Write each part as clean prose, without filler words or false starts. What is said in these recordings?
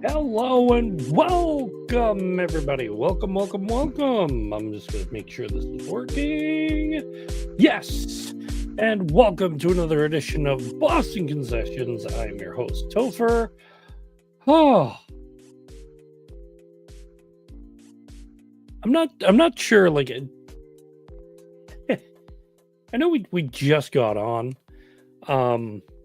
Hello and welcome, everybody. Welcome. I'm just going to make sure this is working. Yes. And welcome to another edition of Boston Concessions. I'm your host, Topher. Oh. I'm not sure, I know we just got on.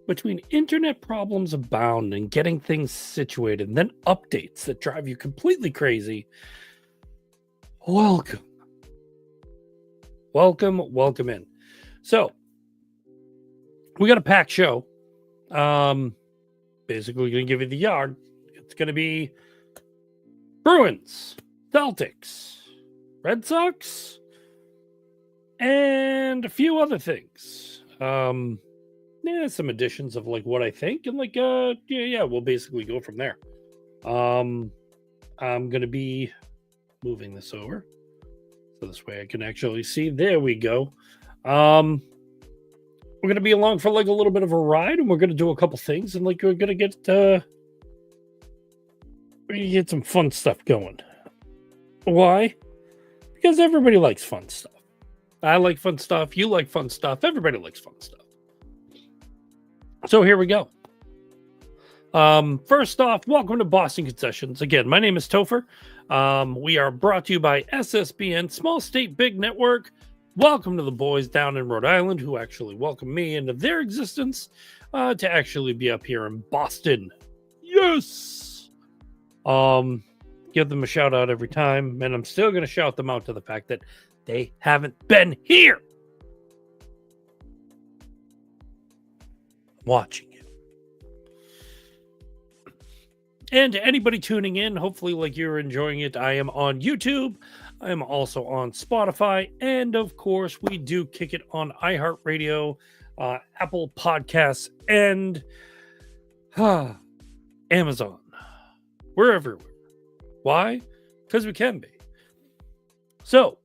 Between internet problems abound and getting things situated, and then updates that drive you completely crazy. Welcome in. So, we got a packed show. Basically going to give you the yard. It's going to be Bruins, Celtics, Red Sox, and a few other things. Some additions of what I think, and we'll basically go from there. I'm gonna be moving this over so this way I can actually see. There we go. We're gonna be along for a little bit of a ride, and we're gonna do a couple things, and we're gonna get some fun stuff going. Why? Because everybody likes fun stuff. I like fun stuff. You like fun stuff. Everybody likes fun stuff. So here we go. First off, welcome to Boston Concessions. Again, my name is Topher. We are brought to you by SSBN, Small State Big Network. Welcome to the boys down in Rhode Island who actually welcomed me into their existence to actually be up here in Boston. Yes! Give them a shout out every time, and I'm still going to shout them out to the fact that they haven't been here. Watching you. And to anybody tuning in, hopefully you're enjoying it. I am on YouTube. I am also on Spotify. And of course, we do kick it on iHeartRadio, Apple Podcasts, and Amazon. We're everywhere. Why? Because we can be. So,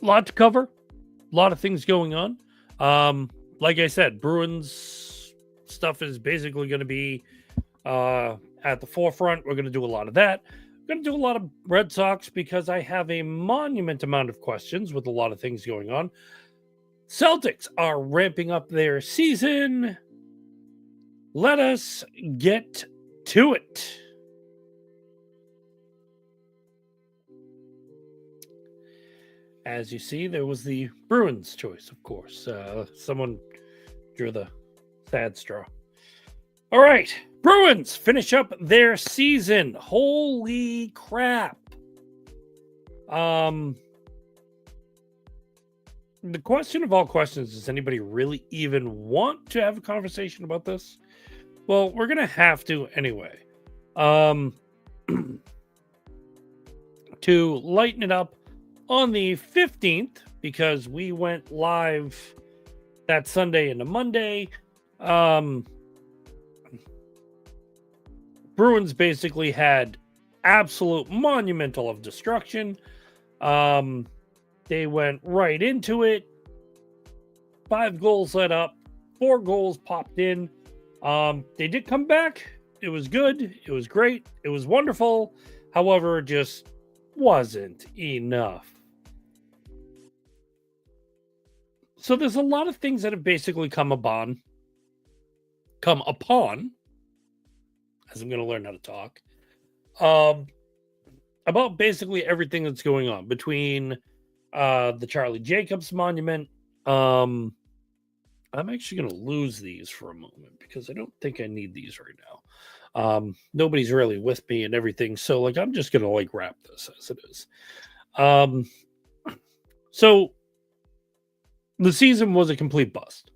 a lot to cover. A lot of things going on. Like I said, Bruins stuff is basically going to be at the forefront. We're going to do a lot of that. We're going to do a lot of Red Sox because I have a monument amount of questions with a lot of things going on. Celtics are ramping up their season. Let us get to it. As you see, there was the Bruins choice, of course. Someone drew the sad straw. All right. Bruins finish up their season. Holy crap. The question of all questions, does anybody really even want to have a conversation about this? Well, we're going to have to anyway. To lighten it up, on the 15th, because we went live that Sunday into Monday, Bruins basically had absolute monumental of destruction. They went right into it. 5 goals let up. 4 goals popped in. They did come back. It was good. It was great. It was wonderful. However, it just wasn't enough. So there's a lot of things that have basically come upon, as I'm going to learn how to talk, about basically everything that's going on between the Charlie Jacobs monument. I'm actually going to lose these for a moment because I don't think I need these right now. Nobody's really with me and everything. So I'm just going to wrap this as it is. So the season was a complete bust.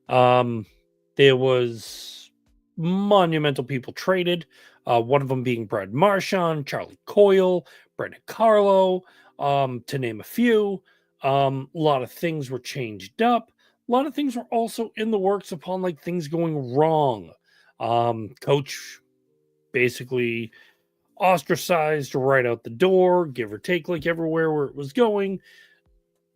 There was monumental people traded. One of them being Brad Marchand, Charlie Coyle, Brendan Carlo, to name a few. A lot of things were changed up. A lot of things were also in the works upon things going wrong. Coach basically ostracized right out the door, give or take, everywhere where it was going.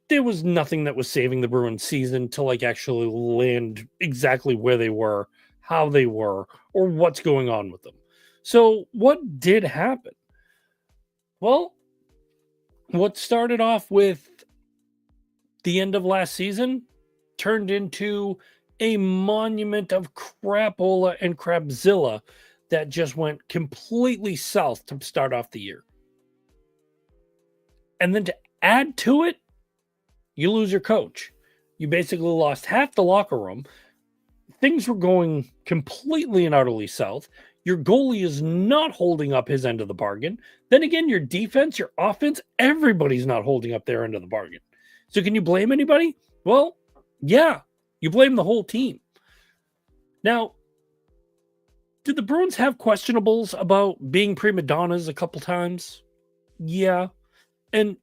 There was nothing that was saving the Bruins season to actually land exactly where they were, how they were, or what's going on with them. So what did happen? Well, what started off with the end of last season turned into a monument of crapola and crapzilla that just went completely south to start off the year. And then to add to it, you lose your coach. You basically lost half the locker room. Things were going completely and utterly south. Your goalie is not holding up his end of the bargain. Then again, your defense, your offense, everybody's not holding up their end of the bargain. So can you blame anybody? Well, yeah, you blame the whole team. Now, did the Bruins have questionables about being prima donnas a couple times? Yeah. And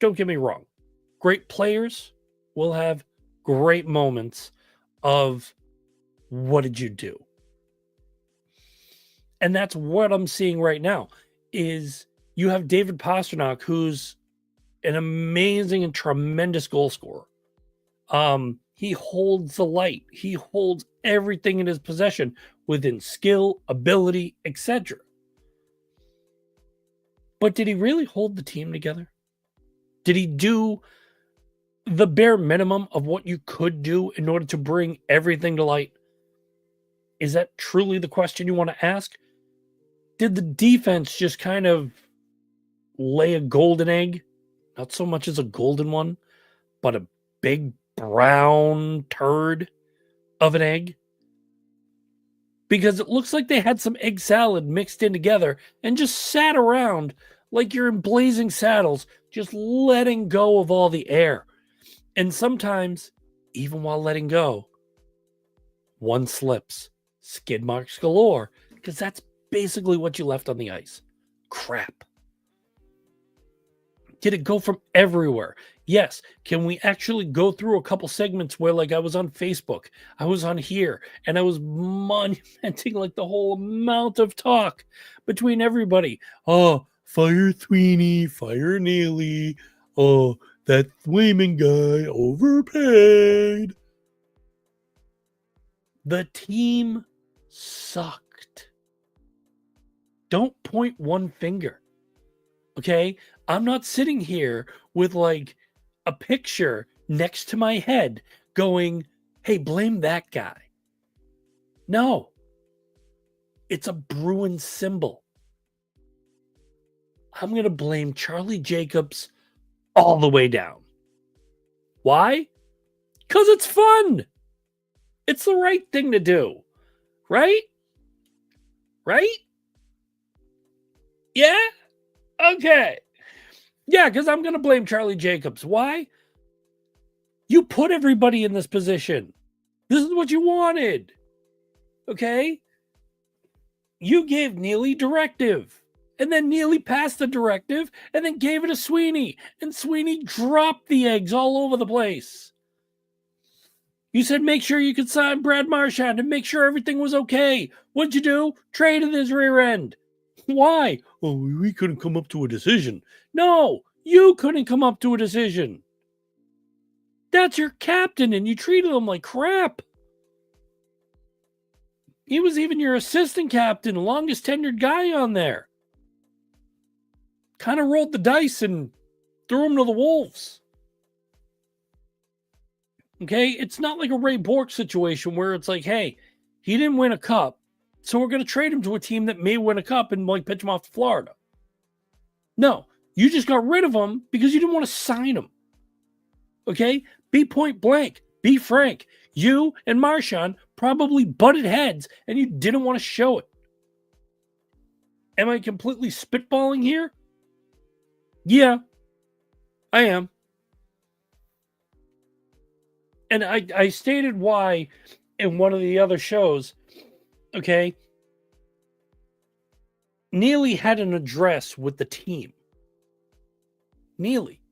don't get me wrong, great players will have great moments of what did you do? And that's what I'm seeing right now is you have David Pastrnak, who's an amazing and tremendous goal scorer. He holds the light. He holds everything in his possession within skill, ability, etc. But did he really hold the team together? Did he do the bare minimum of what you could do in order to bring everything to light? Is that truly the question you want to ask? Did the defense just kind of lay a golden egg? Not so much as a golden one, but a big brown turd of an egg? Because it looks like they had some egg salad mixed in together and just sat around like you're in Blazing Saddles, just letting go of all the air. And sometimes, even while letting go, one slips, skid marks galore, because that's basically what you left on the ice. Crap. Did it go from everywhere? Yes. Can we actually go through a couple segments where, like, I was on Facebook, I was on here, and I was monumenting, like, the whole amount of talk between everybody. Oh, fire Sweeney, fire Neely. Oh, that Swayman guy overpaid. The team sucked. Don't point one finger. Okay? I'm not sitting here with like a picture next to my head going, hey, blame that guy. No. It's a Bruins symbol. I'm going to blame Charlie Jacobs all the way down. Why? Because it's fun. It's the right thing to do. Right? Right? Yeah? Okay. Yeah, because I'm going to blame Charlie Jacobs. Why? You put everybody in this position. This is what you wanted. Okay? You gave Neely directive. And then Neely passed the directive and then gave it to Sweeney. And Sweeney dropped the eggs all over the place. You said make sure you could sign Brad Marchand and make sure everything was okay. What'd you do? Traded his rear end. Why? Oh, we couldn't come up to a decision. No, you couldn't come up to a decision. That's your captain, and you treated him like crap. He was even your assistant captain, longest tenured guy on there. Kind of rolled the dice and threw him to the wolves. Okay? It's not like a Ray Bork situation where it's like, hey, he didn't win a cup, so we're going to trade him to a team that may win a cup and like pitch him off to Florida. No, you just got rid of him because you didn't want to sign him. Okay? Be point blank. Be frank. You and Marchand probably butted heads and you didn't want to show it. Am I completely spitballing here? Yeah, I am. And I stated why in one of the other shows. Okay? Neely had an address with the team. Neely.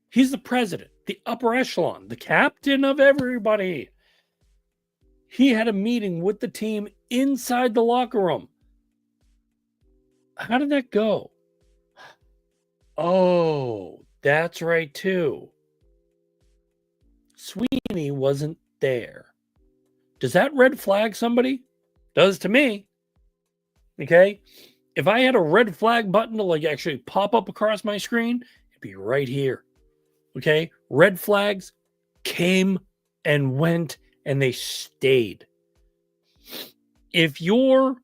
He's the president, the upper echelon, the captain of everybody. He had a meeting with the team inside the locker room. How did that go? Oh, that's right, too. Sweeney wasn't there. Does that red flag somebody? Does to me. Okay? If I had a red flag button to like actually pop up across my screen, it'd be right here. Okay? Red flags came and went and they stayed. If you're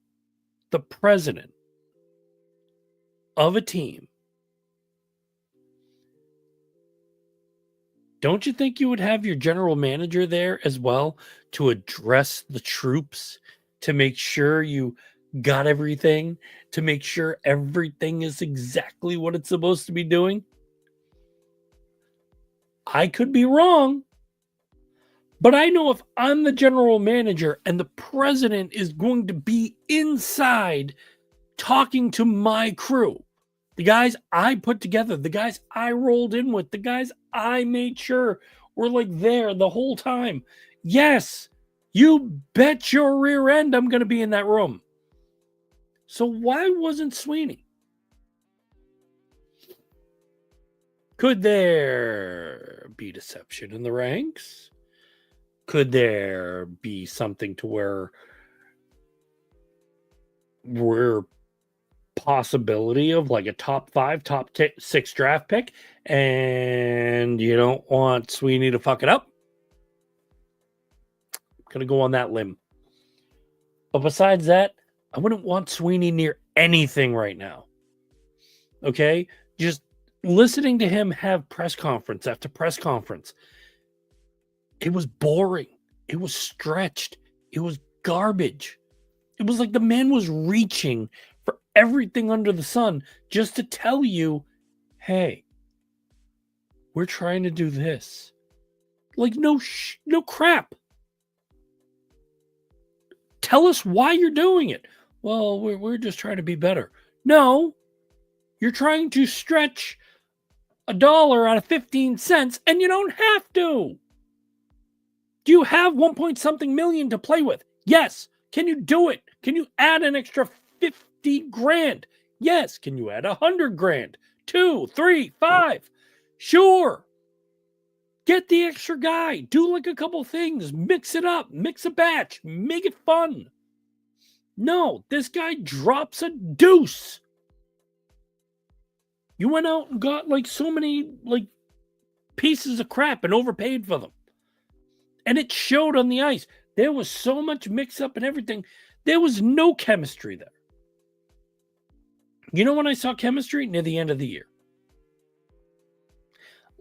the president of a team, don't you think you would have your general manager there as well to address the troops, to make sure you got everything, to make sure everything is exactly what it's supposed to be doing? I could be wrong, but I know if I'm the general manager and the president is going to be inside talking to my crew, the guys I put together, the guys I rolled in with, the guys I made sure were like there the whole time. Yes, you bet your rear end I'm going to be in that room. So why wasn't Sweeney? Could there be deception in the ranks? Could there be something to where we're possibility of like a top 5, top 6 draft pick, and you don't want Sweeney to fuck it up? I'm gonna go on that limb. But besides that, I wouldn't want Sweeney near anything right now. Okay? Just listening to him have press conference after press conference, it was boring. It was stretched. It was garbage. It was like the man was reaching for everything under the sun just to tell you, hey, we're trying to do this. Like, no crap. Tell us why you're doing it. Well, we're just trying to be better. No, you're trying to stretch $1 out of 15 cents, and you don't have to. Do you have 1 point something million to play with? Yes. Can you do it? Can you add an extra 50 grand? Yes. Can you add 100 grand? 2, 3, 5? Sure. Get the extra guy. Do like a couple things. Mix it up. Mix a batch. Make it fun. No, this guy drops a deuce. You went out and got like so many like pieces of crap and overpaid for them. And it showed on the ice. There was so much mix up and everything. There was no chemistry there. You know when I saw chemistry? Near the end of the year.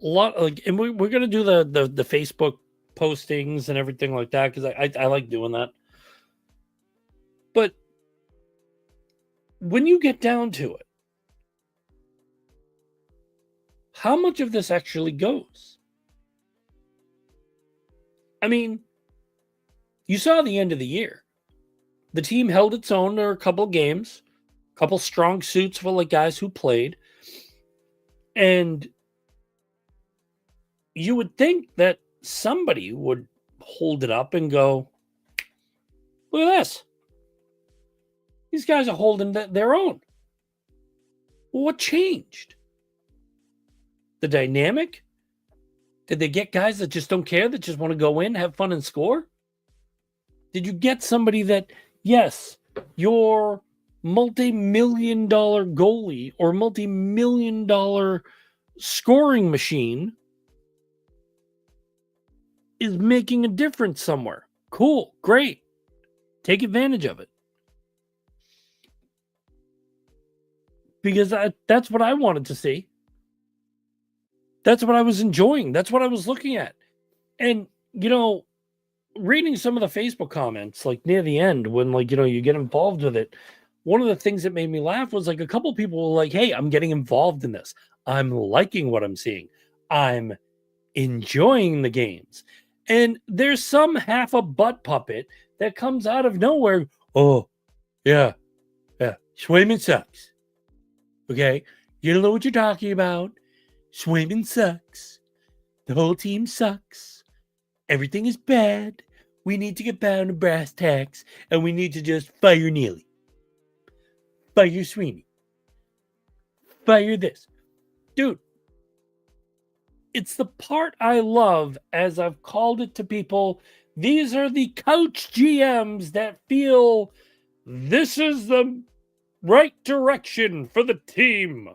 A lot like, and we're gonna do the Facebook postings and everything like that because I like doing that. But when you get down to it, how much of this actually goes? I mean, you saw the end of the year. The team held its own. There were a couple games, a couple strong suits for like guys who played. And you would think that somebody would hold it up and go, look at this. These guys are holding their own. Well, what changed? The dynamic? Did they get guys that just don't care, that just want to go in, have fun, and score? Did you get somebody that, yes, your multi-million-dollar goalie or multi-million-dollar scoring machine is making a difference somewhere? Cool, great. Take advantage of it. Because that's what I wanted to see. That's what I was enjoying. That's what I was looking at. And, you know, reading some of the Facebook comments, like near the end, when, like, you know, you get involved with it, one of the things that made me laugh was like a couple people were like, hey, I'm getting involved in this. I'm liking what I'm seeing. I'm enjoying the games. And there's some half a butt puppet that comes out of nowhere. Oh, yeah. Swayman sucks. Okay. You don't know what you're talking about. Swayman sucks. The whole team sucks. Everything is bad. We need to get down to brass tacks, and we need to just fire Neely. Fire Sweeney. Fire this. Dude, it's the part I love, as I've called it to people. These are the couch GMs that feel this is the right direction for the team.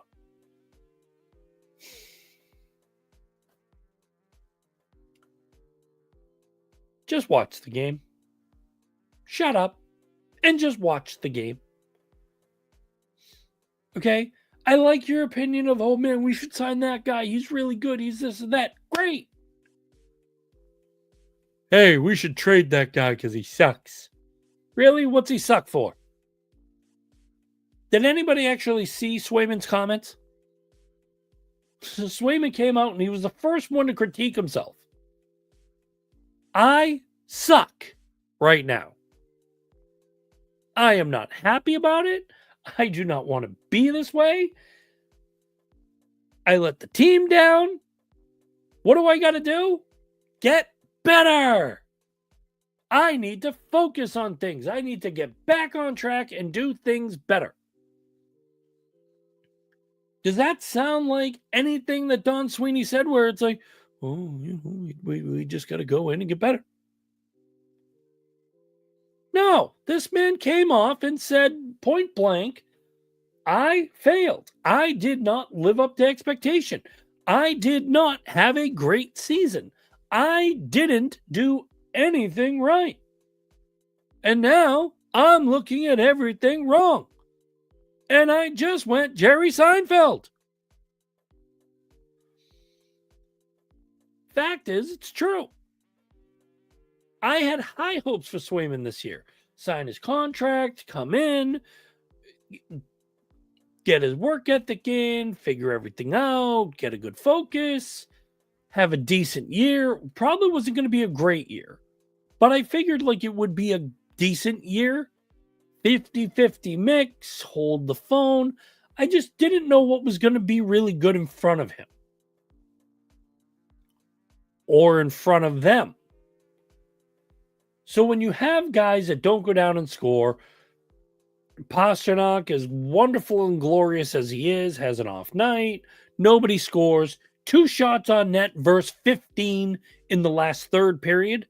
Just watch the game. Shut up and just watch the game. Okay? I like your opinion of, oh man, we should sign that guy. He's really good. He's this and that. Great. Hey, we should trade that guy because he sucks. Really? What's he suck for? Did anybody actually see Swayman's comments? So Swayman came out and he was the first one to critique himself. I suck right now. I am not happy about it. I do not want to be this way. I let the team down. What do I got to do? Get better. I need to focus on things. I need to get back on track and do things better. Does that sound like anything that Don Sweeney said where it's like, oh, we just got to go in and get better? No, this man came off and said point blank, I failed. I did not live up to expectation. I did not have a great season. I didn't do anything right. And now I'm looking at everything wrong. And I just went Jerry Seinfeld. Fact is, it's true. I had high hopes for Swayman this year. Sign his contract, come in, get his work ethic in, figure everything out, get a good focus, have a decent year. Probably wasn't going to be a great year, but I figured like it would be a decent year. 50-50 mix, hold the phone. I just didn't know what was going to be really good in front of him. Or in front of them. So when you have guys that don't go down and score, Pasternak, as wonderful and glorious as he is, has an off night. Nobody scores. 2 shots on net versus 15 in the last third period.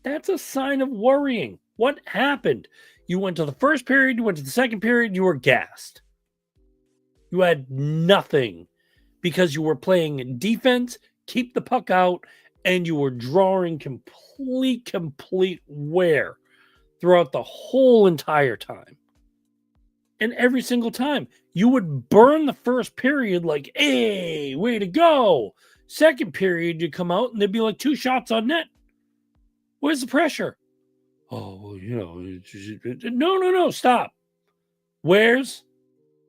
That's a sign of worrying. What happened? You went to the first period, you went to the second period, you were gassed. You had nothing because you were playing defense, keep the puck out, and you were drawing complete wear throughout the whole entire time. And every single time, you would burn the first period like, hey, way to go. Second period, you come out and there'd be like 2 shots on net. Where's the pressure? Oh, well, no, stop. Where's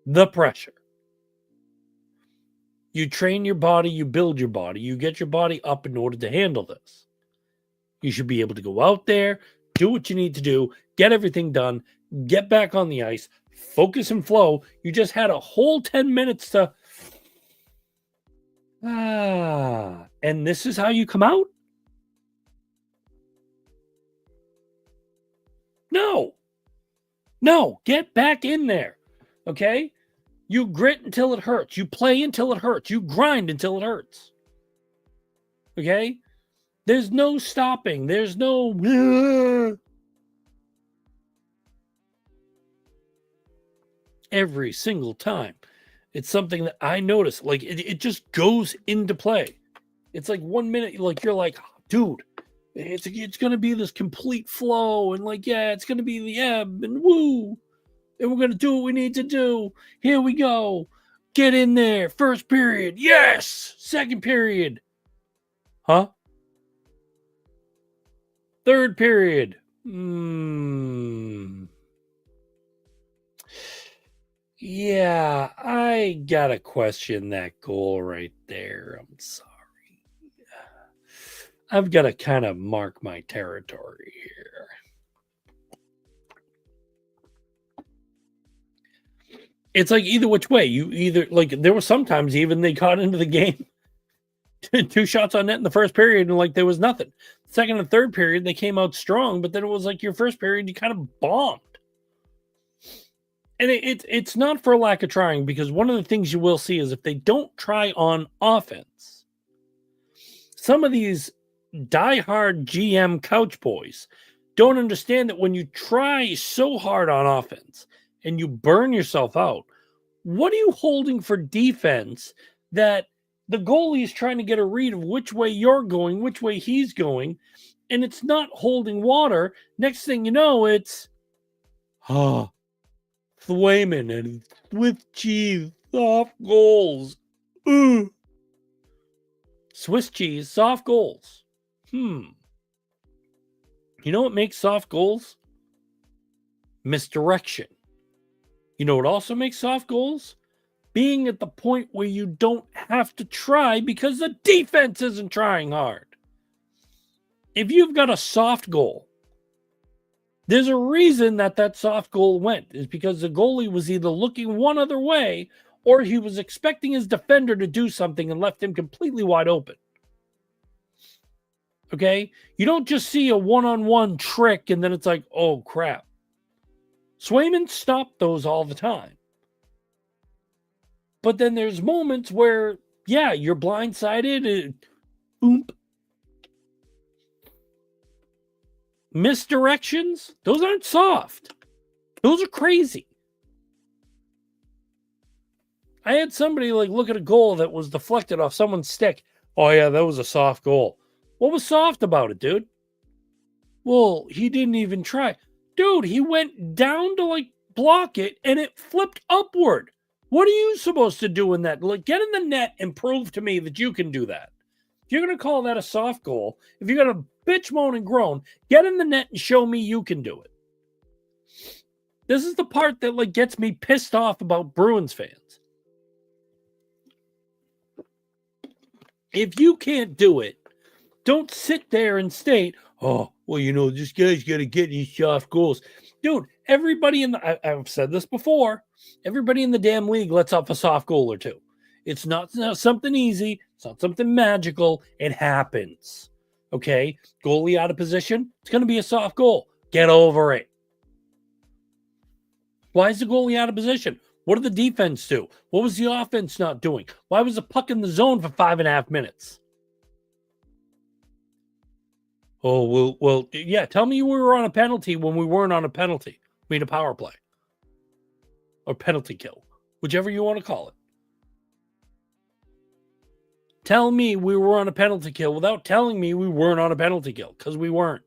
the pressure? You train your body, you build your body, you get your body up in order to handle this. You should be able to go out there, do what you need to do, get everything done, get back on the ice, focus and flow. You just had a whole 10 minutes to... and this is how you come out? No, get back in there, okay? You grit until it hurts. You play until it hurts. You grind until it hurts, okay? There's no stopping. There's no... Every single time. It's something that I notice. Like, it just goes into play. It's like 1 minute, like, you're like, dude, it's going to be this complete flow, and like, yeah, it's going to be the ebb, and woo, and we're going to do what we need to do. Here we go. Get in there. First period. Yes. Second period. Huh? Third period. Yeah, I gotta question that goal right there. I'm sorry. I've got to kind of mark my territory here. It's like either which way. You either, like, there were sometimes even they got into the game 2 shots on net in the first period and like there was nothing. Second and third period, they came out strong, but then it was like your first period, you kind of bombed. And it's not for lack of trying, because one of the things you will see is if they don't try on offense, some of these diehard GM couch boys don't understand that when you try so hard on offense and you burn yourself out, what are you holding for defense that the goalie is trying to get a read of which way you're going, which way he's going, and it's not holding water? Next thing you know, it's Swayman and Swiss cheese, soft goals. Ugh. Swiss cheese, soft goals. You know what makes soft goals? Misdirection. You know what also makes soft goals? Being at the point where you don't have to try because the defense isn't trying hard. If you've got a soft goal, there's a reason that soft goal went. Is because the goalie was either looking one other way or he was expecting his defender to do something and left him completely wide open. Okay? You don't just see a one-on-one trick and then it's like, oh, crap. Swayman stopped those all the time. But then there's moments where, yeah, you're blindsided. And, boom. Misdirections, those aren't soft. Those are crazy. I had somebody look at a goal that was deflected off someone's stick. Oh, yeah, that was a soft goal. What was soft about it, dude? Well, he didn't even try. Dude, he went down to block it and it flipped upward. What are you supposed to do in that? Get in the net and prove to me that you can do that. If you're going to call that a soft goal, if you're going to bitch, moan, and groan, get in the net and show me you can do it. This is the part that gets me pissed off about Bruins fans. If you can't do it, don't sit there and state, oh, well, this guy's got to get these soft goals. Dude, everybody I've said this before, everybody in the damn league lets off a soft goal or two. It's not something easy. It's not something magical. It happens. Okay? Goalie out of position. It's going to be a soft goal. Get over it. Why is the goalie out of position? What did the defense do? What was the offense not doing? Why was the puck in the zone for 5.5 minutes? Oh, well, yeah. Tell me we were on a penalty when we weren't on a penalty. We made a power play. Or penalty kill. Whichever you want to call it. Tell me we were on a penalty kill without telling me we weren't on a penalty kill, because we weren't.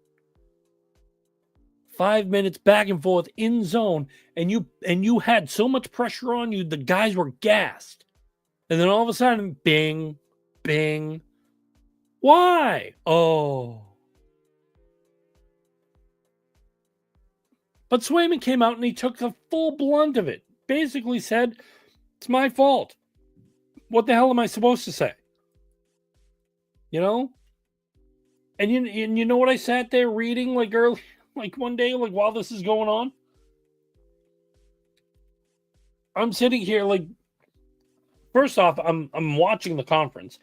5 minutes back and forth in zone, and you had so much pressure on you, the guys were gassed. And then all of a sudden, bing, bing. Why? Oh. But Swayman came out and he took the full blunt of it. Basically said, it's my fault. What the hell am I supposed to say? You know? And you know what I sat there reading early, one day, while this is going on? I'm sitting here first off, I'm watching the conference.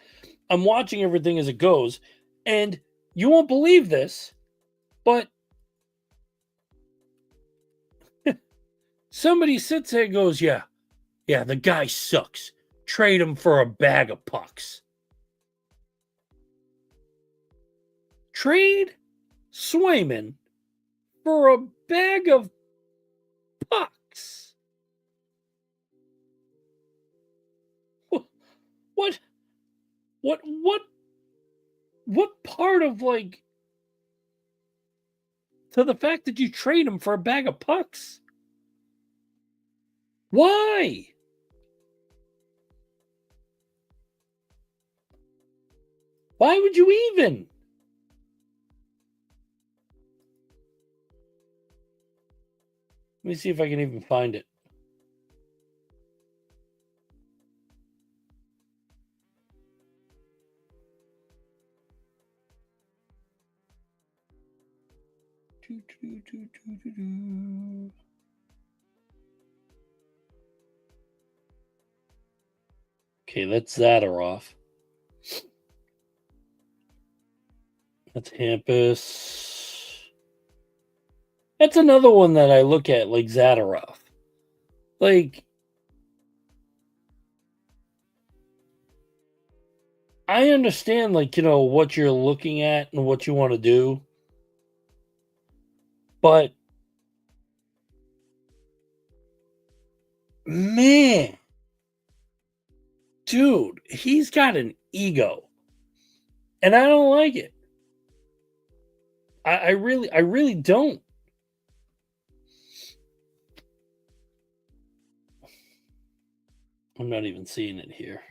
I'm watching everything as it goes. And you won't believe this, but somebody sits there and goes, yeah, the guy sucks. Trade him for a bag of pucks. Trade Swayman for a bag of pucks. What part of to the fact that you trade him for a bag of pucks? Why? Why would you even? Let me see if I can even find it. Okay, that's Zadorov. That's Hampus. That's another one that I look at Zadorov. I understand, what you're looking at and what you want to do. But Man, dude, he's got an ego, and I don't like it. I really don't. I'm not even seeing it here.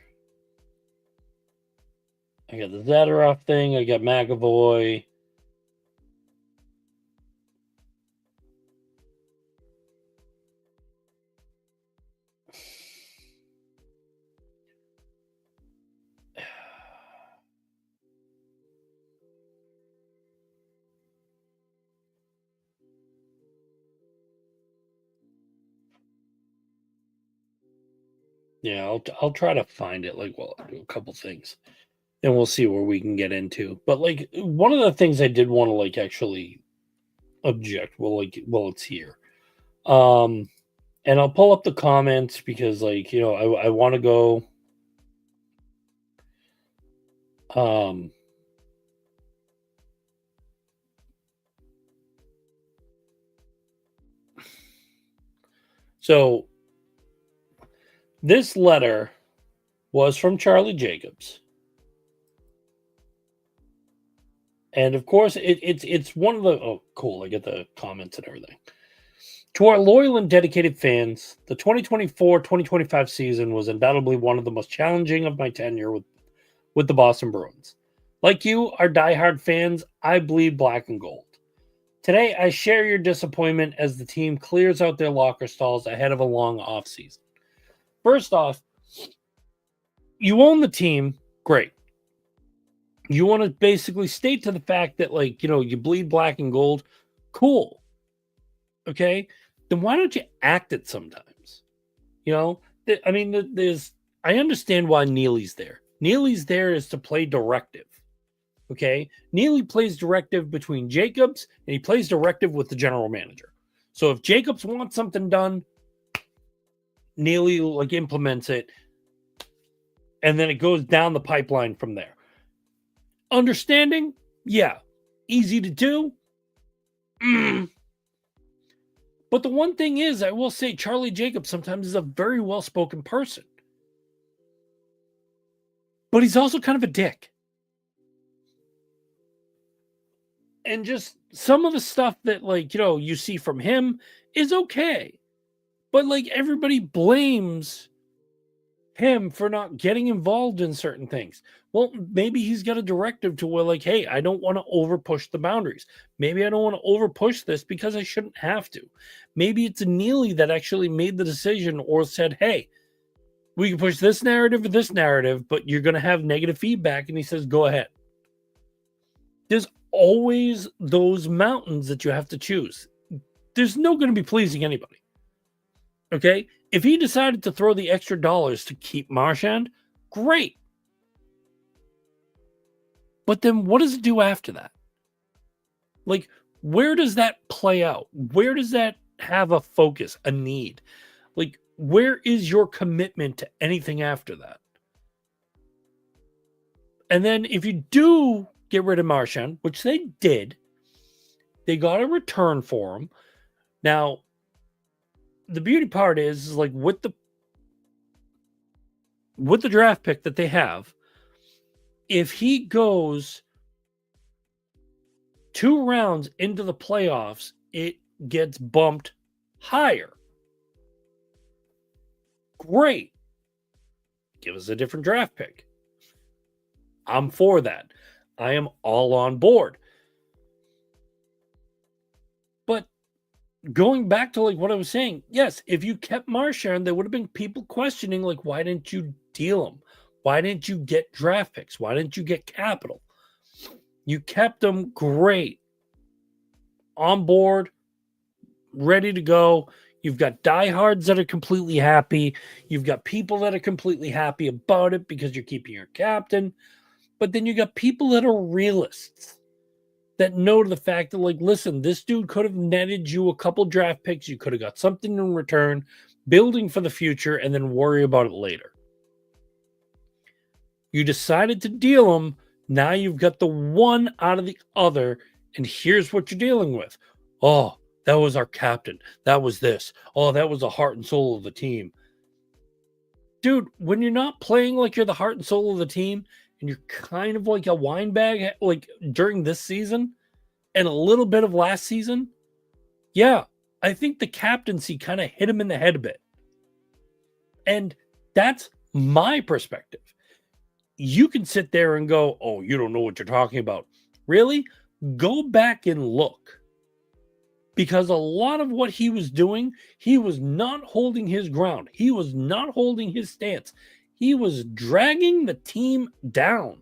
I got the Zadorov thing. I got McAvoy. Yeah, I'll try to find it. Like, well, I'll do a couple things, and we'll see where we can get into. But like, one of the things I did want to like actually object. Well, it's here. And I'll pull up the comments because, like, I want to go. Um, so this letter was from Charlie Jacobs. And of course, it's one of the cool. I get the comments and everything. To our loyal and dedicated fans, the 2024-2025 season was undoubtedly one of the most challenging of my tenure with the Boston Bruins. Like you, our diehard fans, I bleed black and gold. Today, I share your disappointment as the team clears out their locker stalls ahead of a long offseason. First off, you own the team, great. You want to basically state to the fact that, like, you bleed black and gold, cool. Okay? Then why don't you act it sometimes? I mean, I understand why Neely's there. Neely's there is to play directive. Okay? Neely plays directive between Jacobs, and he plays directive with the general manager. So if Jacobs wants something done, Neely like implements it, and then it goes down the pipeline from there. Understanding? Yeah. Easy to do? But the one thing is, I will say Charlie Jacobs sometimes is a very well-spoken person. But he's also kind of a dick. And just some of the stuff that, like, you see from him is okay. But, like, everybody blames him for not getting involved in certain things. Well, maybe he's got a directive to where, like, hey, I don't want to over push the boundaries. Maybe I don't want to over push this because I shouldn't have to. Maybe it's Neely that actually made the decision or said, hey, we can push this narrative or this narrative, but you're going to have negative feedback. And he says, go ahead. There's always those mountains that you have to choose. There's no going to be pleasing anybody. Okay? If he decided to throw the extra dollars to keep Marchand, great. But then what does it do after that? Like, where does that play out? Where does that have a focus, a need? Like, where is your commitment to anything after that? And then if you do get rid of Marchand, which they did, they got a return for him. Now, the beauty part is like with the draft pick that they have, if he goes 2 rounds into the playoffs, it gets bumped higher. Great. Give us a different draft pick. I'm for that. I am all on board. But going back to like what I was saying, yes, if you kept Marchand, there would have been people questioning, like, why didn't you deal him? Why didn't you get draft picks? Why didn't you get capital? You kept them, great. On board, ready to go. You've got diehards that are completely happy. You've got people that are completely happy about it because you're keeping your captain. But then you got people that are realists that know the fact that, like, listen, this dude could have netted you a couple draft picks. You could have got something in return, building for the future, and then worry about it later. You decided to deal him. Now you've got the one out of the other, and here's what you're dealing with. Oh, that was our captain. That was this. Oh, that was the heart and soul of the team. dude, when you're not playing like you're the heart and soul of the team and you're kind of like a wine bag like during this season and a little bit of last season, yeah, I think the captaincy kind of hit him in the head a bit. And that's my perspective. You can sit there and go, oh, you don't know what you're talking about. Really? Go back and look. Because a lot of what he was doing, he was not holding his ground. He was not holding his stance. He was dragging the team down.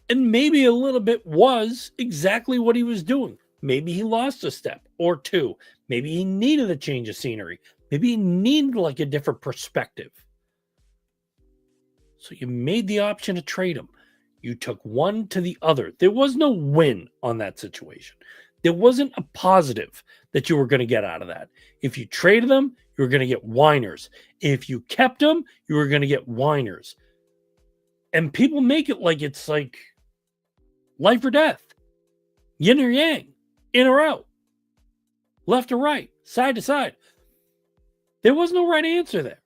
And maybe a little bit was exactly what he was doing. Maybe he lost a step or two. Maybe he needed a change of scenery. Maybe he needed like a different perspective. So you made the option to trade him. You took one to the other. There was no win on that situation. There wasn't a positive that you were going to get out of that. If you traded them, you were going to get whiners. If you kept them, you were going to get whiners. And people make it like it's like life or death. Yin or yang. In or out. Left or right. Side to side. There was no right answer there.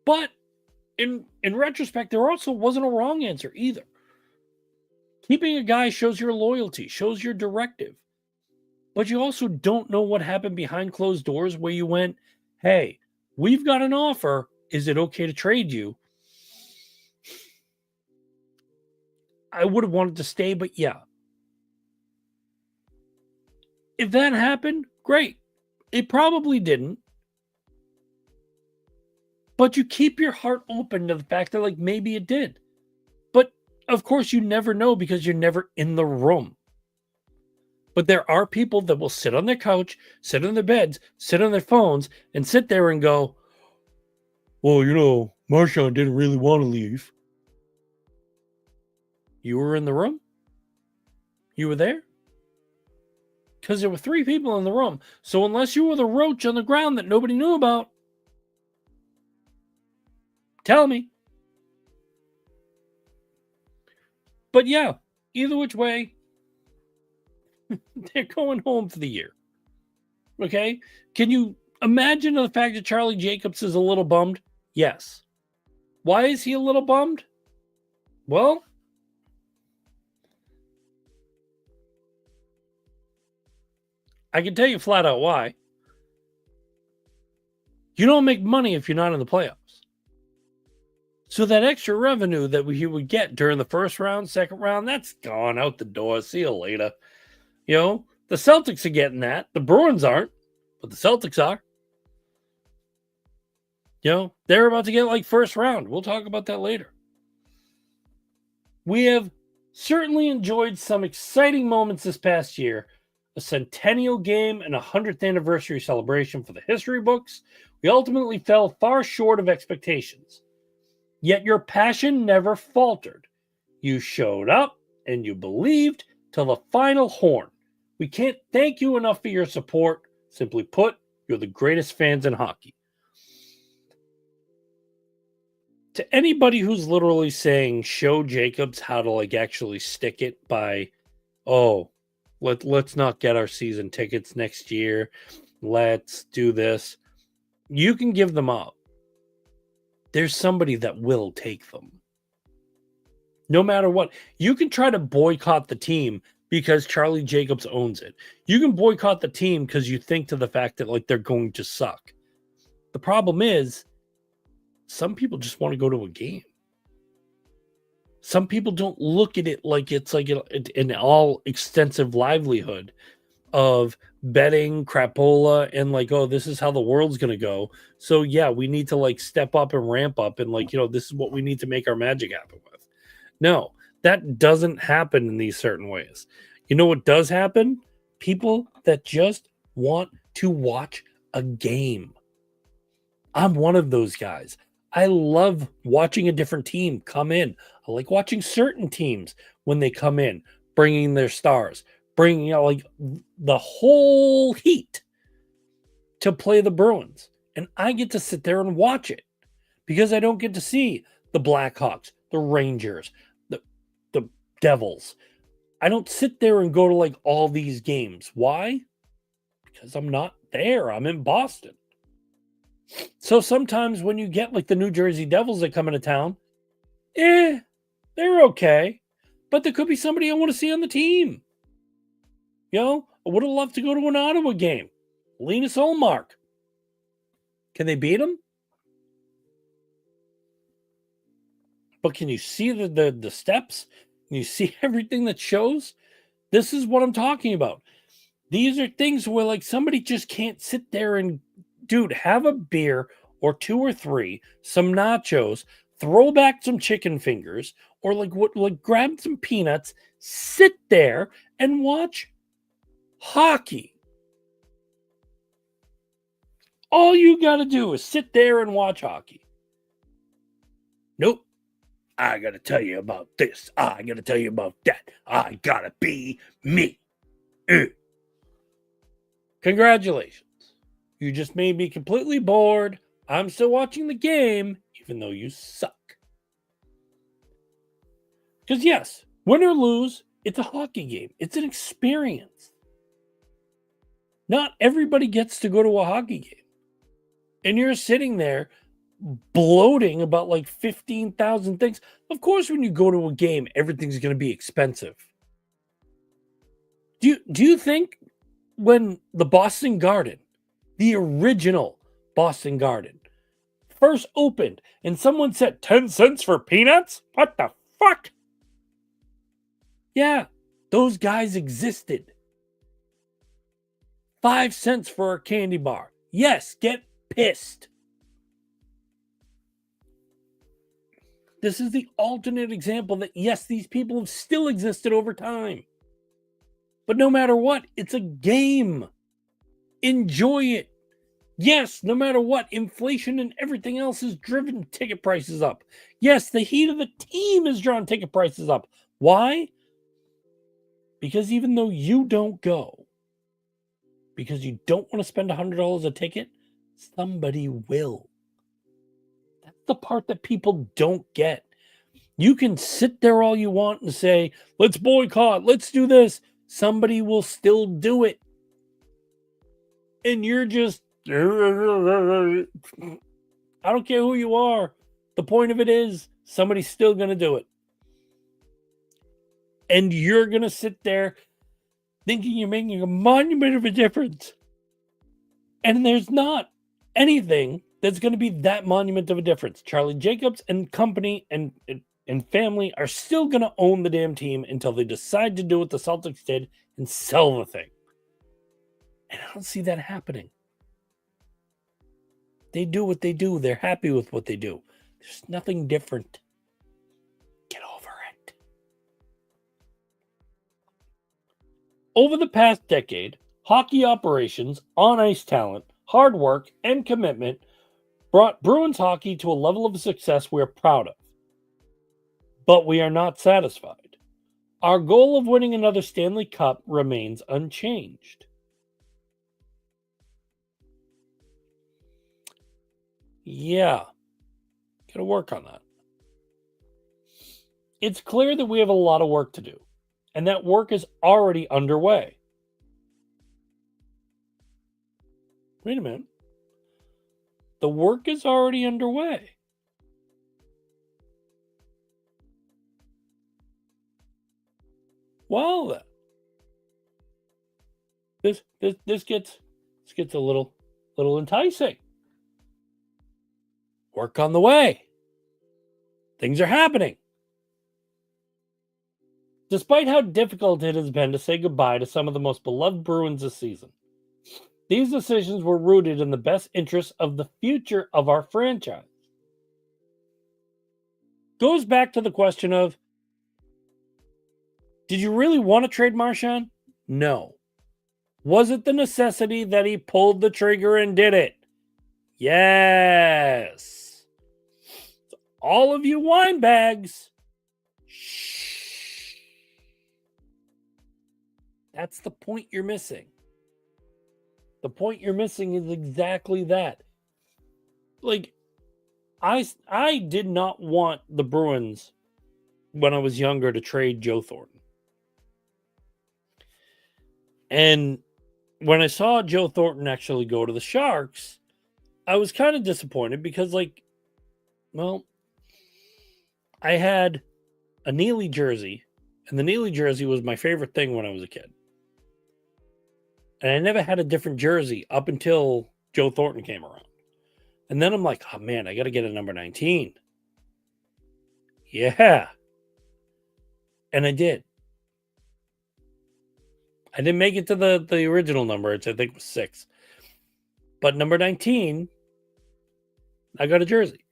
But in retrospect, there also wasn't a wrong answer either. Keeping a guy shows your loyalty, shows your directive. But you also don't know what happened behind closed doors where you went, hey, we've got an offer. Is it okay to trade you? I would have wanted to stay, but yeah. If that happened, great. It probably didn't. But you keep your heart open to the fact that like maybe it did. But of course you never know because you're never in the room. But there are people that will sit on their couch, sit on their beds, sit on their phones, and sit there and go, well, you know, Marchand didn't really want to leave. You were in the room? You were there? Because there were 3 people in the room. So unless you were the roach on the ground that nobody knew about, tell me. But yeah, either which way, they're going home for the year. Okay? Can you imagine the fact that Charlie Jacobs is a little bummed? Yes. Why is he a little bummed? Well, I can tell you flat out why. You don't make money if you're not in the playoffs. So that extra revenue that he would get during the first round, second round, that's gone out the door. See you later. You know, the Celtics are getting that. The Bruins aren't, but the Celtics are. You know, they're about to get like first round. We'll talk about that later. We have certainly enjoyed some exciting moments this past year. A centennial game and a 100th anniversary celebration for the history books. We ultimately fell far short of expectations. Yet your passion never faltered. You showed up and you believed till the final horn. We can't thank you enough for your support. Simply put, you're the greatest fans in hockey. To anybody who's literally saying, show Jacobs how to like actually stick it by, oh, let's not get our season tickets next year. Let's do this. You can give them up. There's somebody that will take them. No matter what. You can try to boycott the team because Charlie Jacobs owns it. You can boycott the team because you think to the fact that like they're going to suck. The problem is some people just want to go to a game. Some people don't look at it like it's like an all extensive livelihood of betting, crapola, and like, oh, this is how the world's going to go. So yeah, we need to like step up and ramp up and like, you know, this is what we need to make our magic happen with. No, that doesn't happen in these certain ways. You know what does happen? People that just want to watch a game. I'm one of those guys. I love watching a different team come in. I like watching certain teams when they come in, bringing their stars, bringing out like the whole heat to play the Bruins. And I get to sit there and watch it because I don't get to see the Blackhawks, the Rangers, the Devils. I don't sit there and go to like all these games. Why? Because I'm not there. I'm in Boston. So sometimes when you get like the New Jersey Devils that come into town, they're okay. But there could be somebody I want to see on the team. I would have loved to go to an Ottawa game. Linus Ullmark. Can they beat him? But can you see the steps? Can you see everything that shows? This is what I'm talking about. These are things where like somebody just can't sit there and, dude, have a beer or 2 or 3, some nachos, throw back some chicken fingers, or like grab some peanuts, sit there and watch hockey. All you got to do is sit there and watch hockey. Nope. I got to tell you about this. I got to tell you about that. I got to be me. Congratulations. You just made me completely bored. I'm still watching the game, even though you suck. Because yes, win or lose, it's a hockey game. It's an experience. Not everybody gets to go to a hockey game. And you're sitting there bloating about like 15,000 things. Of course, when you go to a game, everything's going to be expensive. Do you think when the Boston Garden, the original Boston Garden, first opened and someone said 10 cents for peanuts? What the fuck? Yeah, those guys existed. 5 cents for a candy bar. Yes, get pissed. This is the alternate example that, yes, these people have still existed over time. But no matter what, it's a game. Enjoy it. Yes, no matter what, inflation and everything else has driven ticket prices up. Yes, the heat of the team has drawn ticket prices up. Why? Because even though you don't go, because you don't want to spend $100 a ticket, somebody will. That's the part that people don't get. You can sit there all you want and say, let's boycott, let's do this. Somebody will still do it. And you're just, I don't care who you are. The point of it is, somebody's still going to do it. And you're going to sit there thinking you're making a monument of a difference. And there's not anything that's going to be that monument of a difference. Charlie Jacobs and company and family are still going to own the damn team until they decide to do what the Celtics did and sell the thing. And I don't see that happening. They do what they do. They're happy with what they do. There's nothing different. Get over it. Over the past decade, hockey operations, on-ice talent, hard work, and commitment brought Bruins hockey to a level of success we're proud of. But we are not satisfied. Our goal of winning another Stanley Cup remains unchanged. Yeah, gotta work on that. It's clear that we have a lot of work to do, and that work is already underway. Wait a minute. The work is already underway. Well, this gets a little enticing. Work on the way. Things are happening. Despite how difficult it has been to say goodbye to some of the most beloved Bruins this season, these decisions were rooted in the best interests of the future of our franchise. Goes back to the question of, did you really want to trade Marchand? No. Was it the necessity that he pulled the trigger and did it? Yes. All of you wine bags, shh. That's the point you're missing. The point you're missing is exactly that. Like, I did not want the Bruins when I was younger to trade Joe Thornton. And when I saw Joe Thornton actually go to the Sharks, I was kind of disappointed because, like, well, I had a Neely jersey, and the Neely jersey was my favorite thing when I was a kid. And I never had a different jersey up until Joe Thornton came around. And then I'm like, oh man, I got to get a number 19. Yeah. And I did. I didn't make it to the original number, which I think was 6. But number 19, I got a jersey.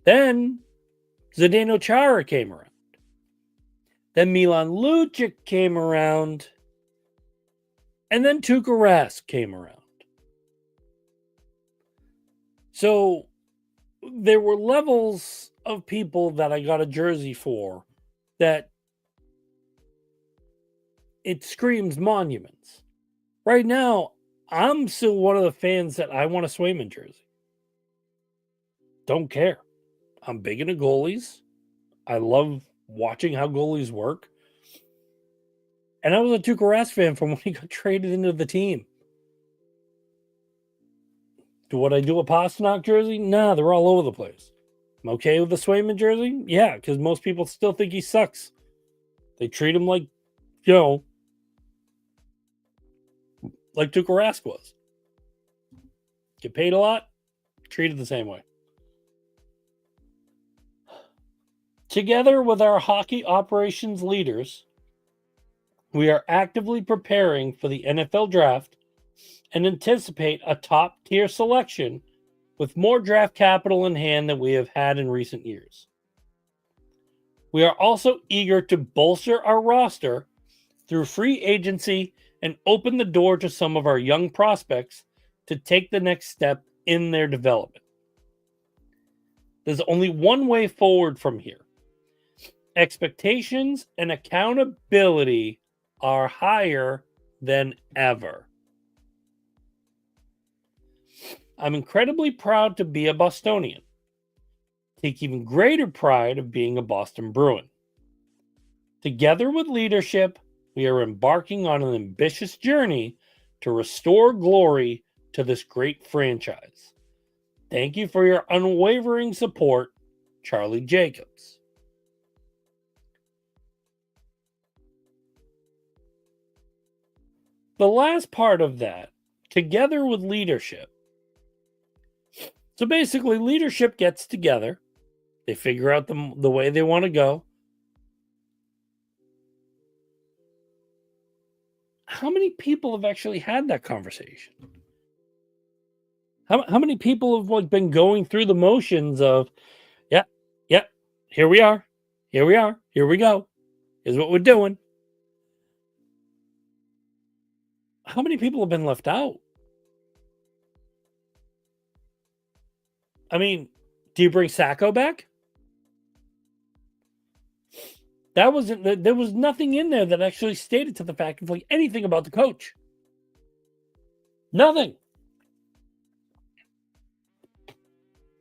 Then Zdeno Chara came around. Then Milan Lucic came around. And then Tuukka Rask came around. So there were levels of people that I got a jersey for that it screams monuments. Right now, I'm still one of the fans that I want a Swayman jersey. Don't care. I'm big into goalies. I love watching how goalies work. And I was a Tuukka Rask fan from when he got traded into the team. Would I do a Pasternak jersey? Nah, they're all over the place. I'm okay with the Swayman jersey? Yeah, because most people still think he sucks. They treat him like, like Tuukka Rask was. Get paid a lot, treated the same way. Together with our hockey operations leaders, we are actively preparing for the NFL draft and anticipate a top-tier selection with more draft capital in hand than we have had in recent years. We are also eager to bolster our roster through free agency and open the door to some of our young prospects to take the next step in their development. There's only one way forward from here. Expectations and accountability are higher than ever. I'm incredibly proud to be a Bostonian. Take even greater pride of being a Boston Bruin. Together with leadership, we are embarking on an ambitious journey to restore glory to this great franchise. Thank you for your unwavering support, Charlie Jacobs. The last part of that, together with leadership. So basically, leadership gets together. They figure out the way they want to go. How many people have actually had that conversation? How many people have been going through the motions of, yeah, here we are, here we go, here's what we're doing. How many people have been left out? I mean, do you bring Sacco back? There was nothing in there that actually stated to the fact of like anything about the coach. Nothing.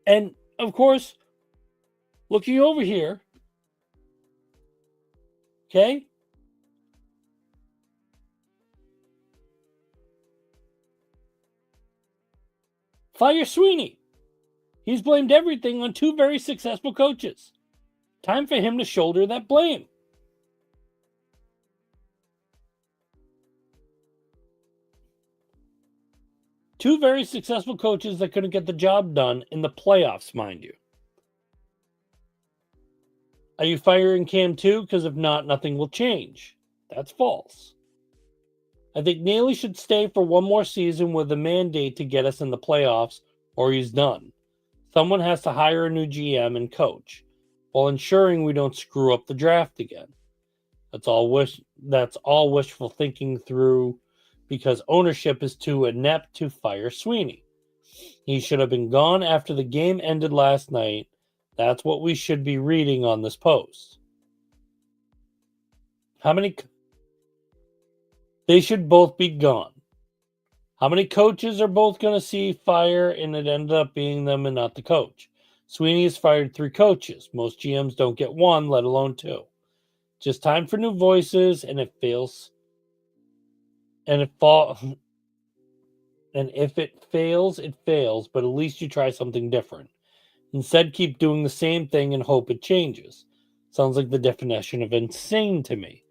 And of course, looking over here, okay, fire Sweeney. He's blamed everything on 2 very successful coaches. Time for him to shoulder that blame. Two very successful coaches that couldn't get the job done in the playoffs, mind you. Are you firing Cam too? Because if not, nothing will change. That's false. I think Neely should stay for one more season with a mandate to get us in the playoffs, or he's done. Someone has to hire a new GM and coach, while ensuring we don't screw up the draft again. That's all wishful thinking through, because ownership is too inept to fire Sweeney. He should have been gone after the game ended last night. That's what we should be reading on this post. They should both be gone. How many coaches are both going to see fire and it ended up being them and not the coach? Sweeney has fired 3 coaches. Most GMs don't get 1, let alone 2. Just time for new voices, and it fails. And it fall. And if it fails, it fails, but at least you try something different. Instead, keep doing the same thing and hope it changes. Sounds like the definition of insane to me.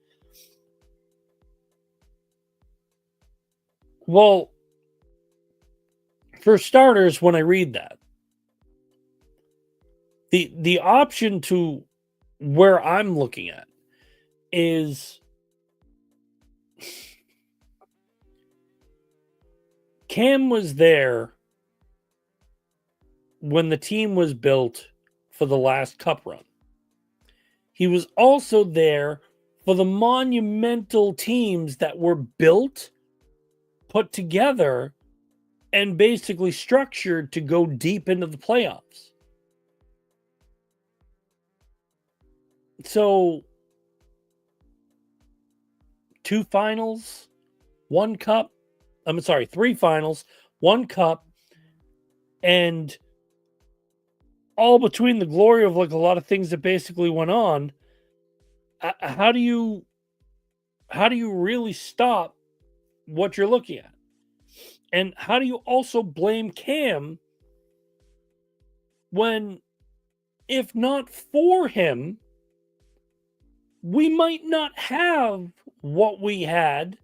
Well, for starters, when I read that, the option to where I'm looking at is Cam was there when the team was built for the last cup run. He was also there for the monumental teams that were built, put together, and basically structured to go deep into the playoffs. So, 2 finals, 1 cup. I'm sorry, 3 finals, 1 cup, and all between the glory of like a lot of things that basically went on. How do you really stop what you're looking at? And how do you also blame Cam when, if not for him, we might not have what we had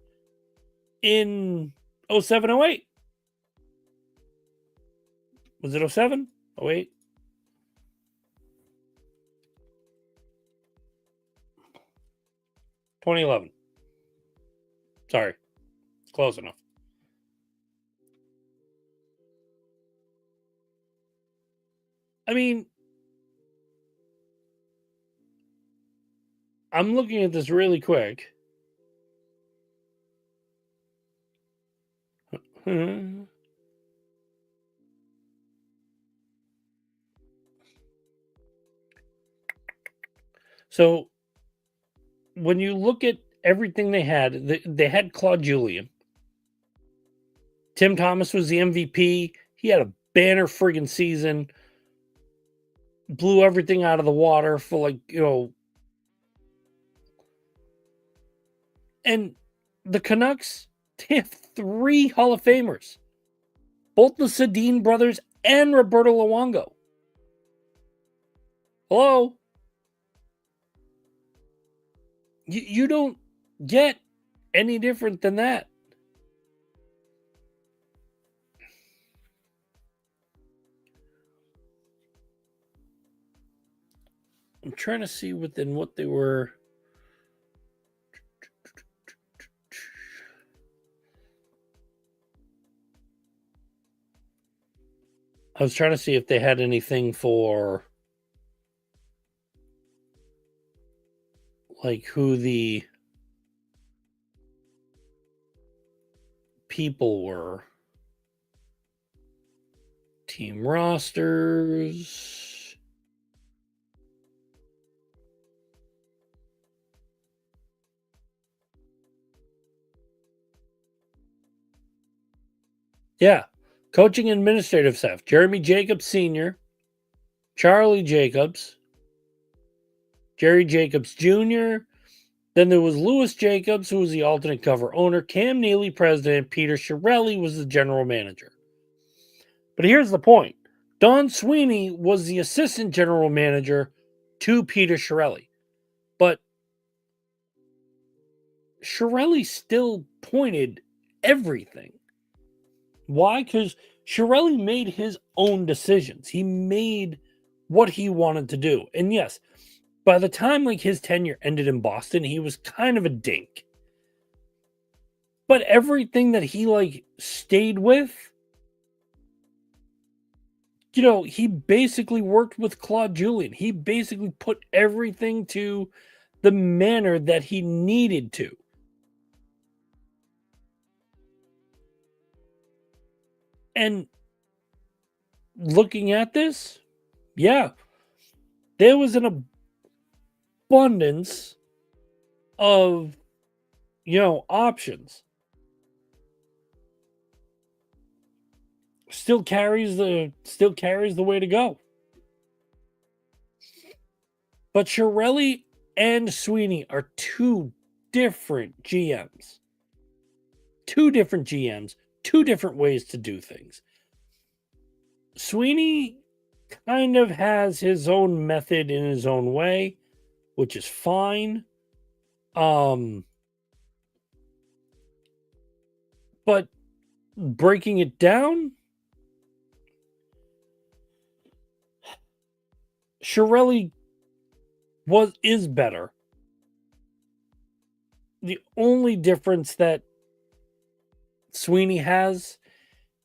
in 07, 08? Was it 07? 08? $2011. Sorry. Close enough. I mean, I'm looking at this really quick. So, when you look at everything they had Claude Julien. Tim Thomas was the MVP. He had a banner friggin' season. Blew everything out of the water for and the Canucks, they have 3 Hall of Famers. Both the Sedin brothers and Roberto Luongo. Hello? You don't get any different than that. I'm trying to see within what they were. I was trying to see if they had anything for like who the people were. Team rosters. Yeah. Coaching and administrative staff. Jeremy Jacobs Sr., Charlie Jacobs, Jerry Jacobs Jr., then there was Louis Jacobs, who was the alternate cover owner, Cam Neely, president, Peter Chiarelli was the general manager. But here's the point. Don Sweeney was the assistant general manager to Peter Chiarelli. But Chiarelli still pointed everything. Why? Because Chiarelli made his own decisions. He made what he wanted to do. And yes, by the time like his tenure ended in Boston, he was kind of a dink. But everything that he like stayed with, he basically worked with Claude Julien. He basically put everything to the manner that he needed to. And looking at this, yeah, there was an abundance of, options. Still carries the way to go. But Chiarelli and Sweeney are 2 different GMs. 2 different GMs, two different ways to do things. Sweeney kind of has his own method in his own way, which is fine. But breaking it down, Shirelli is better. The only difference that Sweeney has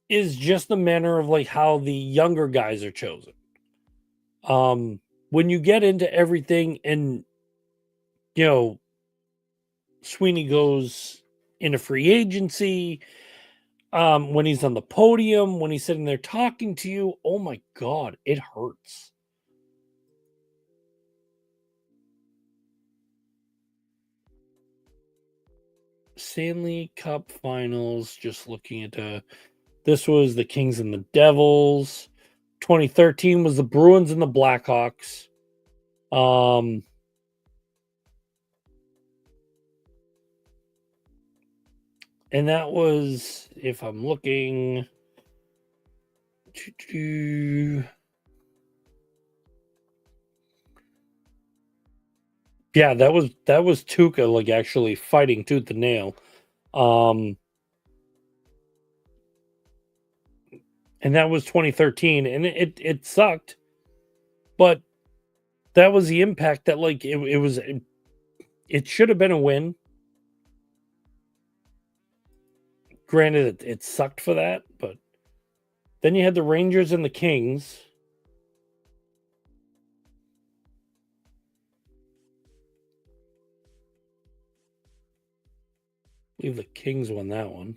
is just the manner of like how the younger guys are chosen. When you get into everything and Sweeney goes into free agency, when he's on the podium, when he's sitting there talking to you, oh my God, it hurts. Stanley Cup Finals, just looking at this was the Kings and the Devils. 2013 was the Bruins and the Blackhawks. And that was, if I'm looking, yeah, that was Tuukka like actually fighting tooth and nail. And that was 2013, and it sucked, but that was the impact that like it should have been a win. Granted, it sucked for that, but then you had the Rangers and the Kings. I believe the Kings won that one.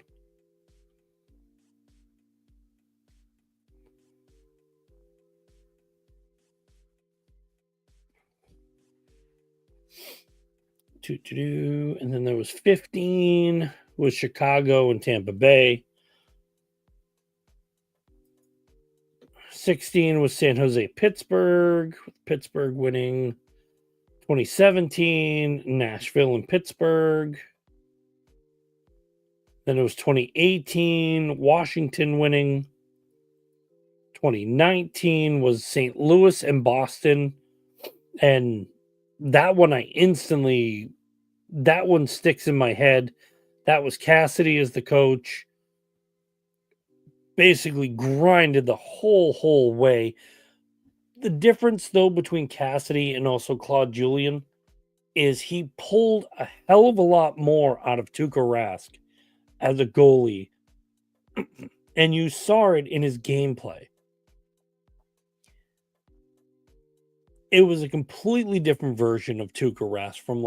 And then there was 15 with Chicago and Tampa Bay. 16 was San Jose, Pittsburgh, with Pittsburgh winning. 2017, Nashville and Pittsburgh. Then it was 2018, Washington winning. 2019 was St. Louis and Boston. And that one that one sticks in my head. That was Cassidy as the coach. Basically grinded the whole way. The difference, though, between Cassidy and also Claude Julien is he pulled a hell of a lot more out of Tuukka Rask as a goalie. And you saw it in his gameplay. It was a completely different version of Tuukka Rask from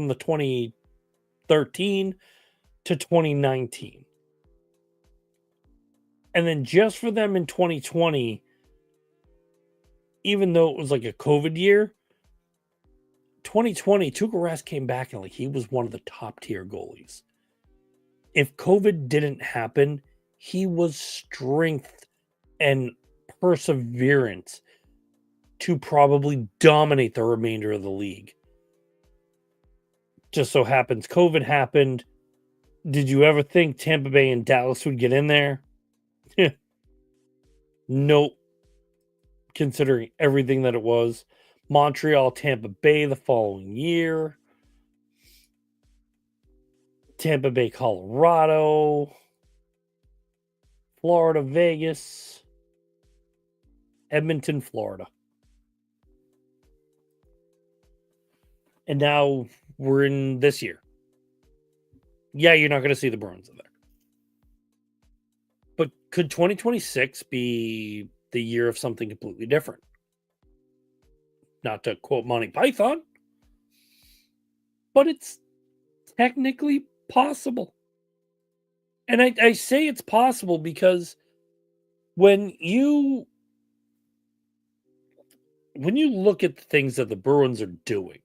the 2013 to 2019. And then just for them in 2020, even though it was like a COVID year, 2020, Tuukka Rask came back and like he was one of the top tier goalies. If COVID didn't happen, he was strength and perseverance to probably dominate the remainder of the league. Just so happens COVID happened. Did you ever think Tampa Bay and Dallas would get in there? Nope. Considering everything that it was. Montreal, Tampa Bay the following year. Tampa Bay, Colorado. Florida, Vegas. Edmonton, Florida. And now we're in this year. Yeah, you're not going to see the Bruins in there. But could 2026 be the year of something completely different? Not to quote Monty Python, but it's technically possible. And I say it's possible because when you look at the things that the Bruins are doing,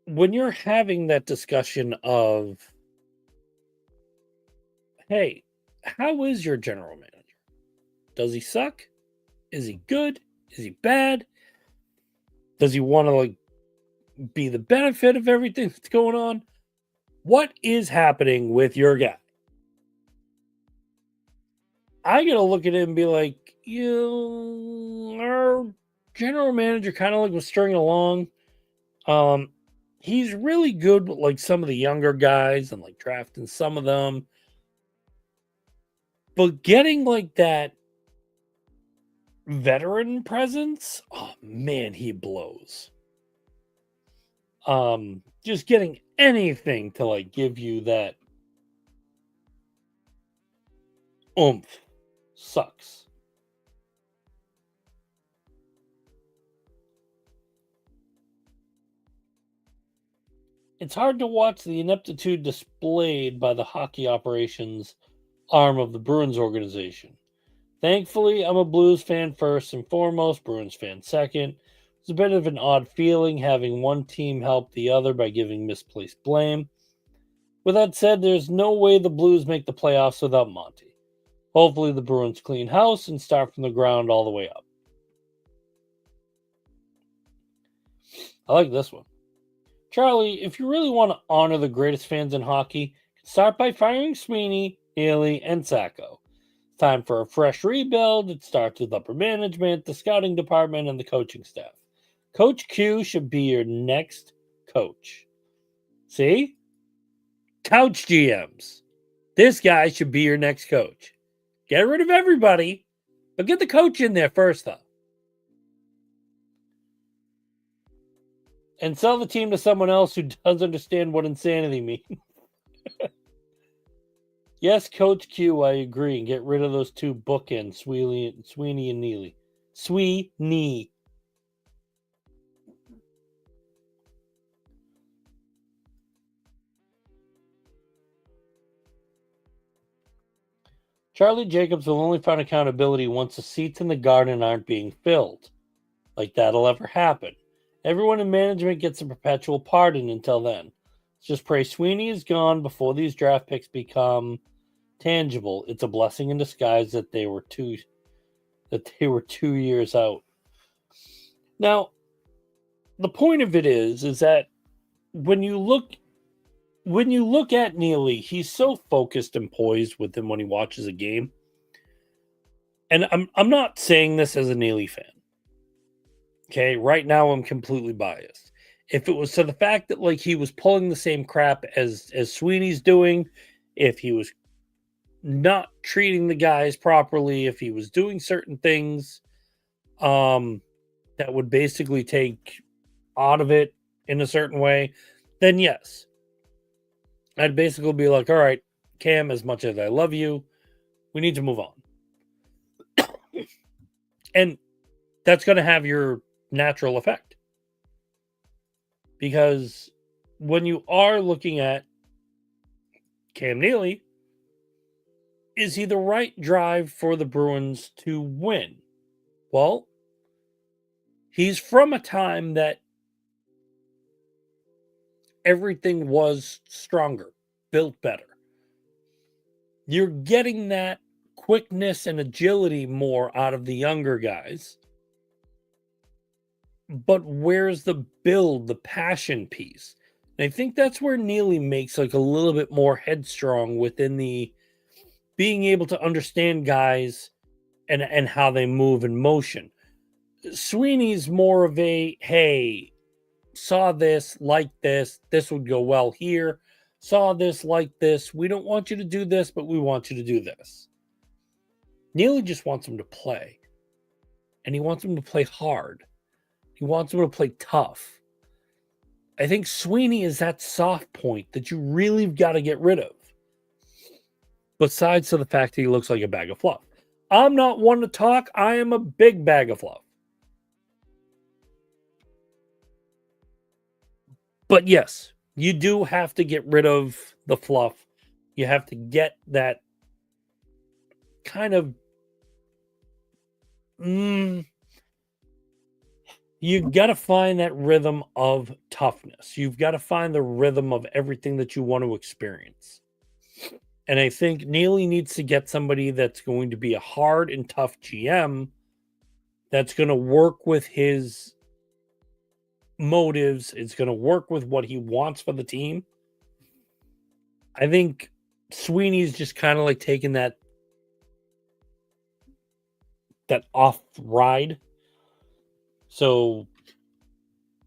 when you're having that discussion of, hey, how is your general manager? Does he suck? Is he good? Is he bad? Does he want to like be the benefit of everything that's going on? What is happening with your guy? I gotta look at it and be like, our general manager kind of like was stringing along. Um, he's really good with like some of the younger guys and like drafting some of them, but getting like that veteran presence, oh man, he blows. Just getting anything to like give you that oomph sucks. It's hard to watch the ineptitude displayed by the hockey operations arm of the Bruins organization. Thankfully, I'm a Blues fan first and foremost, Bruins fan second. It's a bit of an odd feeling having one team help the other by giving misplaced blame. With that said, there's no way the Blues make the playoffs without Monty. Hopefully, the Bruins clean house and start from the ground all the way up. I like this one. Charlie, if you really want to honor the greatest fans in hockey, start by firing Sweeney, Healy, and Sacco. Time for a fresh rebuild. It starts with upper management, the scouting department, and the coaching staff. Coach Q should be your next coach. See? Couch GMs. This guy should be your next coach. Get rid of everybody, but get the coach in there first, though. And sell the team to someone else who does understand what insanity means. Yes, Coach Q, I agree. And get rid of those two bookends, Sweeney and Neely. Sweeney. Charlie Jacobs will only find accountability once the seats in the garden aren't being filled. Like that'll ever happen. Everyone in management gets a perpetual pardon until then. Let's just pray Sweeney is gone before these draft picks become tangible. It's a blessing in disguise that they were 2 years out. Now, the point of it is that when you look at Neely, he's so focused and poised with him when he watches a game. And I'm not saying this as a Neely fan. Okay, right now I'm completely biased. If it was to the fact that like he was pulling the same crap as Sweeney's doing, if he was not treating the guys properly, if he was doing certain things that would basically take out of it in a certain way, then yes. I'd basically be like, all right, Cam, as much as I love you, we need to move on. And that's going to have your natural effect. Because when you are looking at Cam Neely, is he the right drive for the Bruins to win? Well, he's from a time that everything was stronger, built better. You're getting that quickness and agility more out of the younger guys. But where's the build, the passion piece? And I think that's where Neely makes like a little bit more headstrong within the being able to understand guys and how they move in motion. Sweeney's more of a, hey, saw this, like this would go well here. Saw this, like this. We don't want you to do this, but we want you to do this. Neely just wants him to play. And he wants him to play hard. He wants him to play tough. I think Sweeney is that soft point that you really got to get rid of. Besides the fact that he looks like a bag of fluff. I'm not one to talk. I am a big bag of fluff. But yes, you do have to get rid of the fluff. You have to get that kind of you've got to find that rhythm of toughness. You've got to find the rhythm of everything that you want to experience. And I think Neely needs to get somebody that's going to be a hard and tough GM that's going to work with his motives. It's going to work with what he wants for the team. I think Sweeney's just kind of like taking that off ride. So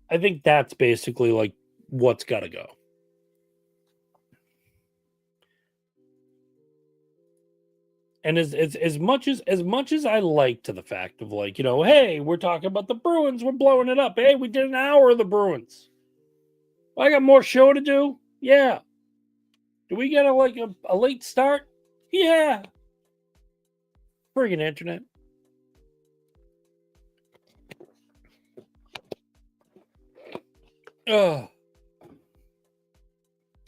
I think that's basically like what's got to go. And as much as I like to the fact of like, hey, we're talking about the Bruins, we're blowing it up. Hey, we did an hour of the Bruins. I got more show to do. Yeah. Do we get a late start? Yeah. Friggin' internet. Oh.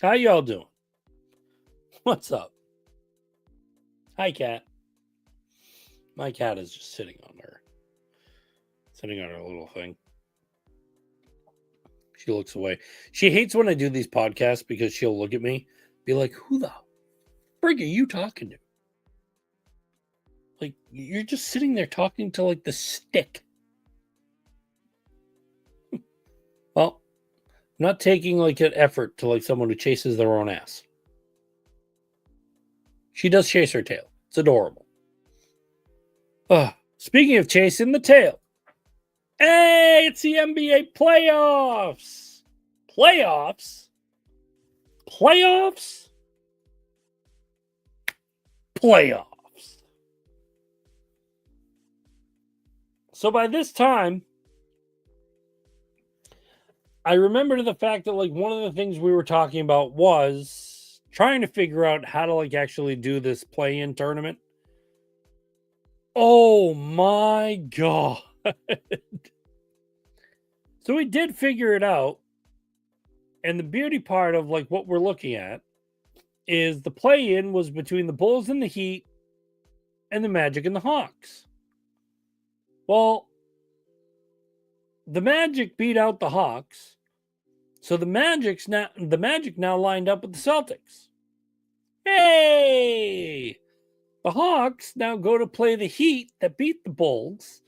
How y'all doing? What's up? Hi, cat. My cat is just sitting on her little thing. She looks away. She hates when I do these podcasts because she'll look at me, be like, who the frig are you talking to? Like, you're just sitting there talking to like the stick. Well, I'm not taking like an effort to like someone who chases their own ass. She does chase her tail. It's adorable. Speaking of chasing the tail. Hey, it's the NBA playoffs. Playoffs? Playoffs? Playoffs. So by this time, I remember the fact that like one of the things we were talking about was trying to figure out how to like actually do this play-in tournament. Oh my God. So we did figure it out. And the beauty part of like what we're looking at is the play-in was between the Bulls and the Heat and the Magic and the Hawks. Well, the Magic beat out the Hawks. So the Magic now lined up with the Celtics. Hey! The Hawks now go to play the Heat that beat the Bulls.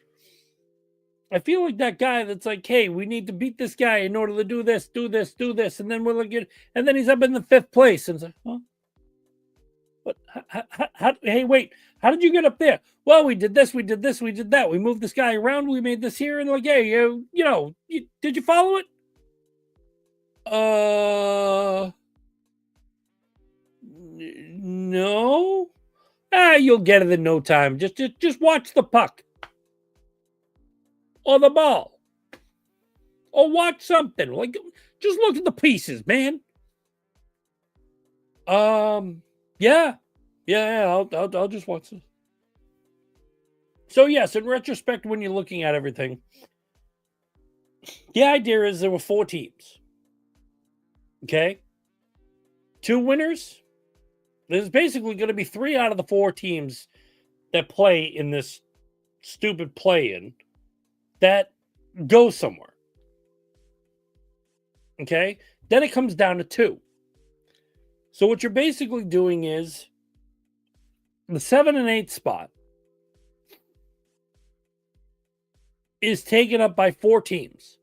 I feel like that guy that's like, hey, we need to beat this guy in order to do this. And then we're looking, and then he's up in the 5th place. And it's like, huh? But hey, wait, how did you get up there? Well, we did this, we did that. We moved this guy around, we made this here, and like, hey, did you follow it? No. You'll get it in no time. Just watch the puck. Or the ball. Or watch something. Like, just look at the pieces, man. Yeah. I'll just watch this. So yes, in retrospect, when you're looking at everything, the idea is there were 4 teams. Okay? 2 winners. There's basically going to be 3 out of the 4 teams that play in this stupid play-in that go somewhere. Okay? Then it comes down to 2. So what you're basically doing is the 7 and 8 spot is taken up by 4 teams.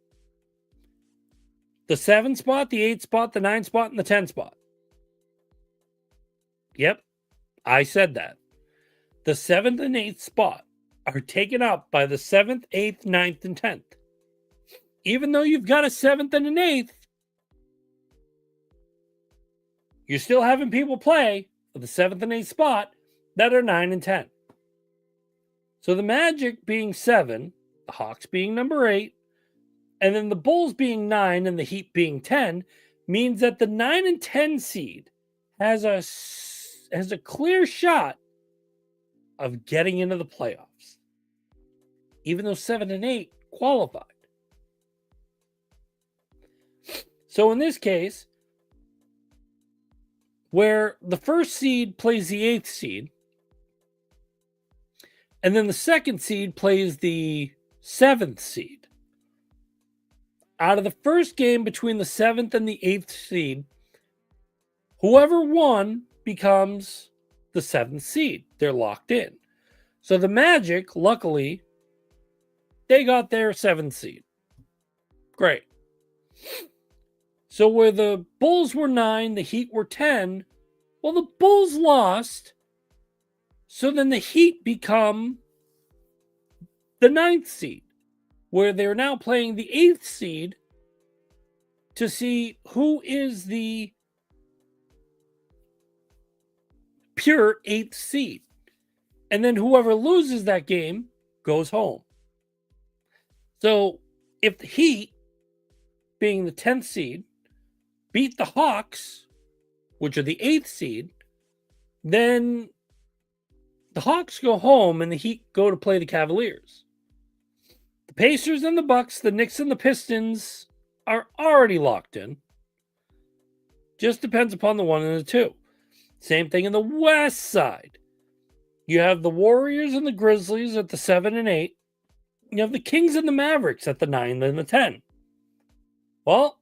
The 7 spot, the 8 spot, the 9 spot, and the 10 spot. Yep, I said that. The 7th and 8th spot are taken up by the 7th, 8th, 9th, and 10th. Even though you've got a 7th and an 8th, you're still having people play for the 7th and 8th spot that are 9 and 10. So the Magic being 7, the Hawks being number 8, and then the Bulls being 9 and the Heat being 10 means that the 9 and 10 seed has a clear shot of getting into the playoffs, even though 7 and 8 qualified. So in this case, where the first seed plays the 8th seed, and then the second seed plays the 7th seed, out of the first game between the 7th and the 8th seed, whoever won becomes the 7th seed. They're locked in. So the Magic, luckily, they got their 7th seed. Great. So where the Bulls were 9, the Heat were 10, Well, the Bulls lost, so then the Heat become the 9th seed, where they're now playing the 8th seed to see who is the pure 8th seed. And then whoever loses that game goes home. So if the Heat, being the 10th seed, beat the Hawks, which are the 8th seed, then the Hawks go home and the Heat go to play the Cavaliers. The Pacers and the Bucks, the Knicks and the Pistons are already locked in. Just depends upon the 1 and the 2. Same thing in the West side. You have the Warriors and the Grizzlies at the 7 and 8. You have the Kings and the Mavericks at the 9 and the 10. Well,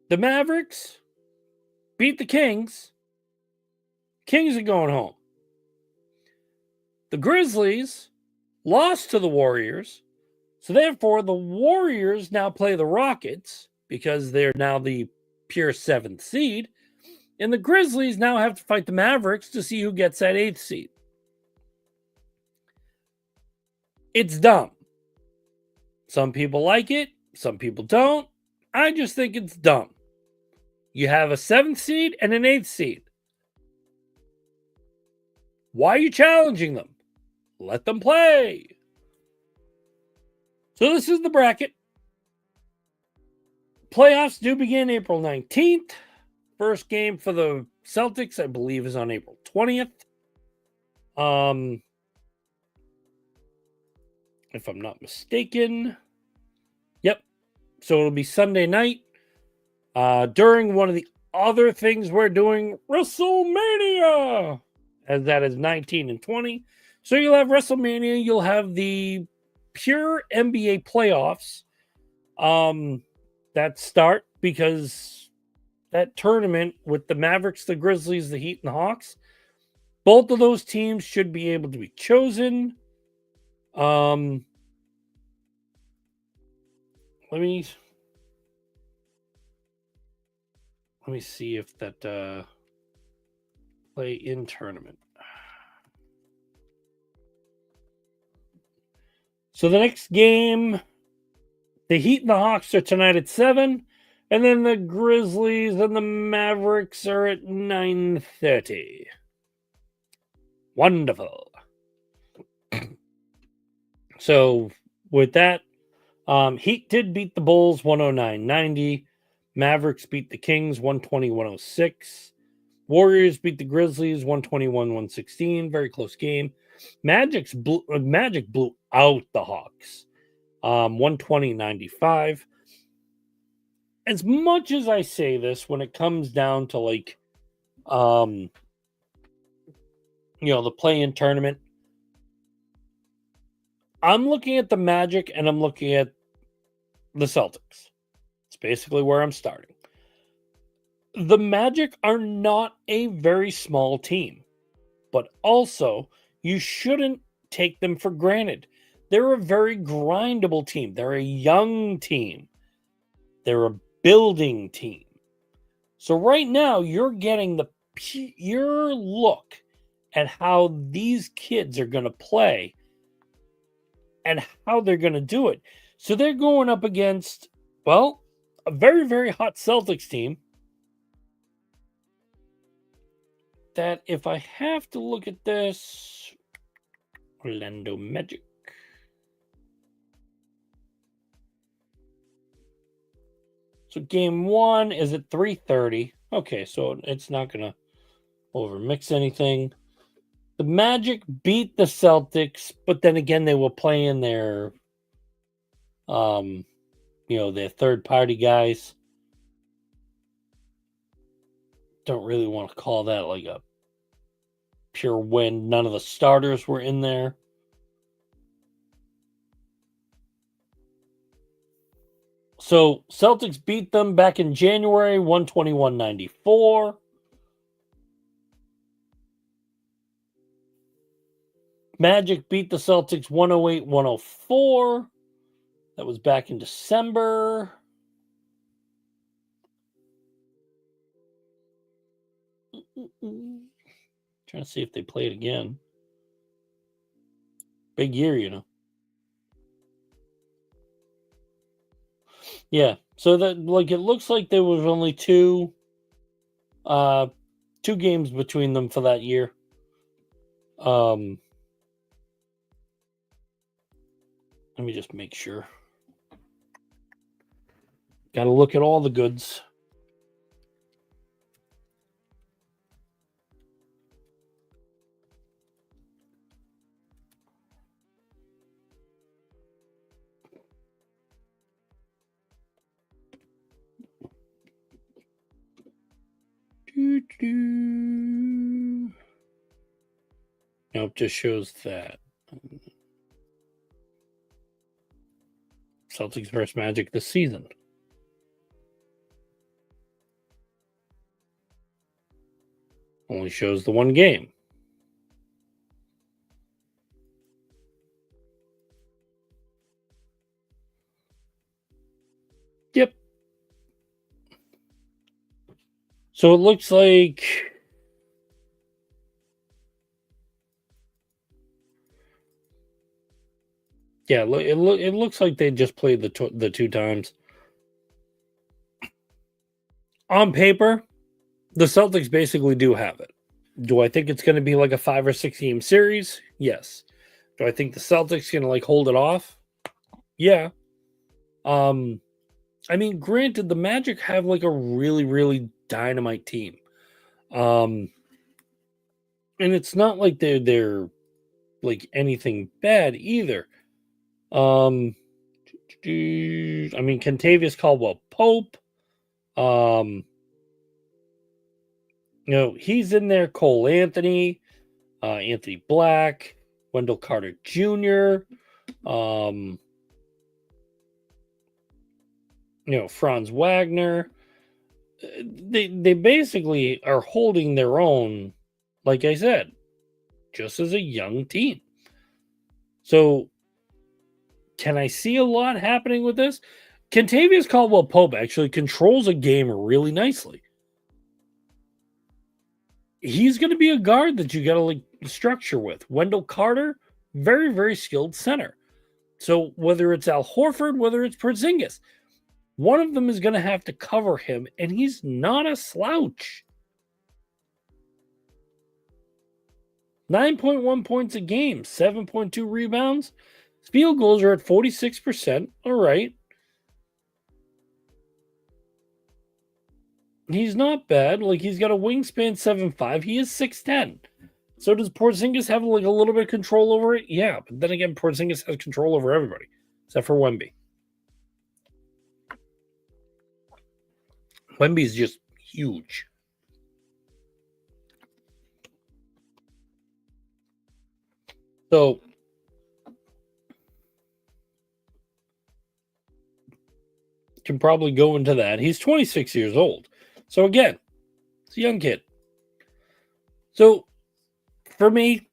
the Mavericks beat the Kings. Kings are going home. The Grizzlies lost to the Warriors. So therefore, the Warriors now play the Rockets because they're now the pure 7th seed. And the Grizzlies now have to fight the Mavericks to see who gets that 8th seed. It's dumb. Some people like it. Some people don't. I just think it's dumb. You have a 7th seed and an 8th seed. Why are you challenging them? Let them play. So this is the bracket. Playoffs do begin April 19th. First game for the Celtics, I believe, is on April 20th. If I'm not mistaken. Yep. So it'll be Sunday night. During one of the other things we're doing, Wrestlemania, as that is 19 and 20. So you'll have Wrestlemania, you'll have the pure NBA playoffs that start, because that tournament with the Mavericks, the Grizzlies, the Heat, and the Hawks, both of those teams should be able to be chosen. Let me see if that play in tournament. So the next game, the Heat and the Hawks are tonight at 7, and then the Grizzlies and the Mavericks are at 9:30. Wonderful. So with that, Heat did beat the Bulls 109-90. Mavericks beat the Kings 120-106. Warriors beat the Grizzlies 121-116. Very close game. Magic blew out the Hawks 120-95. As much as I say this, when it comes down to the play-in tournament, I'm looking at the Magic and I'm looking at the Celtics. It's basically where I'm starting. The Magic are not a very small team, but also you shouldn't take them for granted. They're a very grindable team. They're a young team. They're a building team. So right now you're getting the pure look at how these kids are going to play and how they're going to do it. So they're going up against, well, a very, very hot Celtics team that, if I have to look at this, Orlando Magic. So game 1 is at 3:30. Okay, so it's not going to overmix anything. The Magic beat the Celtics, but then again, they were playing their, their third-party guys. Don't really want to call that like a pure win. None of the starters were in there. So Celtics beat them back in January, 121-94. Magic beat the Celtics 108-104. That was back in December. Trying to see if they play it again. Big year. Yeah. So that it looks like there was only two games between them for that year. Let me just make sure. Got to look at all the goods. Nope, just shows that. Celtics versus Magic this season. Only shows the one game. Yep. So it looks like it looks like they just played the two times. On paper, the Celtics basically do have it. Do I think it's going to be like a 5 or 6 game series? Yes. Do I think the Celtics going to hold it off? Yeah. I mean, granted, the Magic have a really, really dynamite team. And it's not like they're anything bad either. I mean, Kentavious Caldwell Pope. He's in there. Cole Anthony, Anthony Black, Wendell Carter Jr., Franz Wagner. They basically are holding their own, like I said, just as a young team. So, can I see a lot happening with this? Kentavious Caldwell Pope actually controls a game really nicely. He's going to be a guard that you got to structure with. Wendell Carter, very, very skilled center. So whether it's Al Horford, whether it's Porzingis, one of them is going to have to cover him, and he's not a slouch. 9.1 points a game, 7.2 rebounds. Field goals are at 46%. All right. He's not bad. He's got a wingspan 7'5". He is 6'10". So does Porzingis have a little bit of control over it? Yeah, but then again, Porzingis has control over everybody, except for Wemby. Wemby's just huge. So can probably go into that. He's 26 years old. So again, it's a young kid. So for me,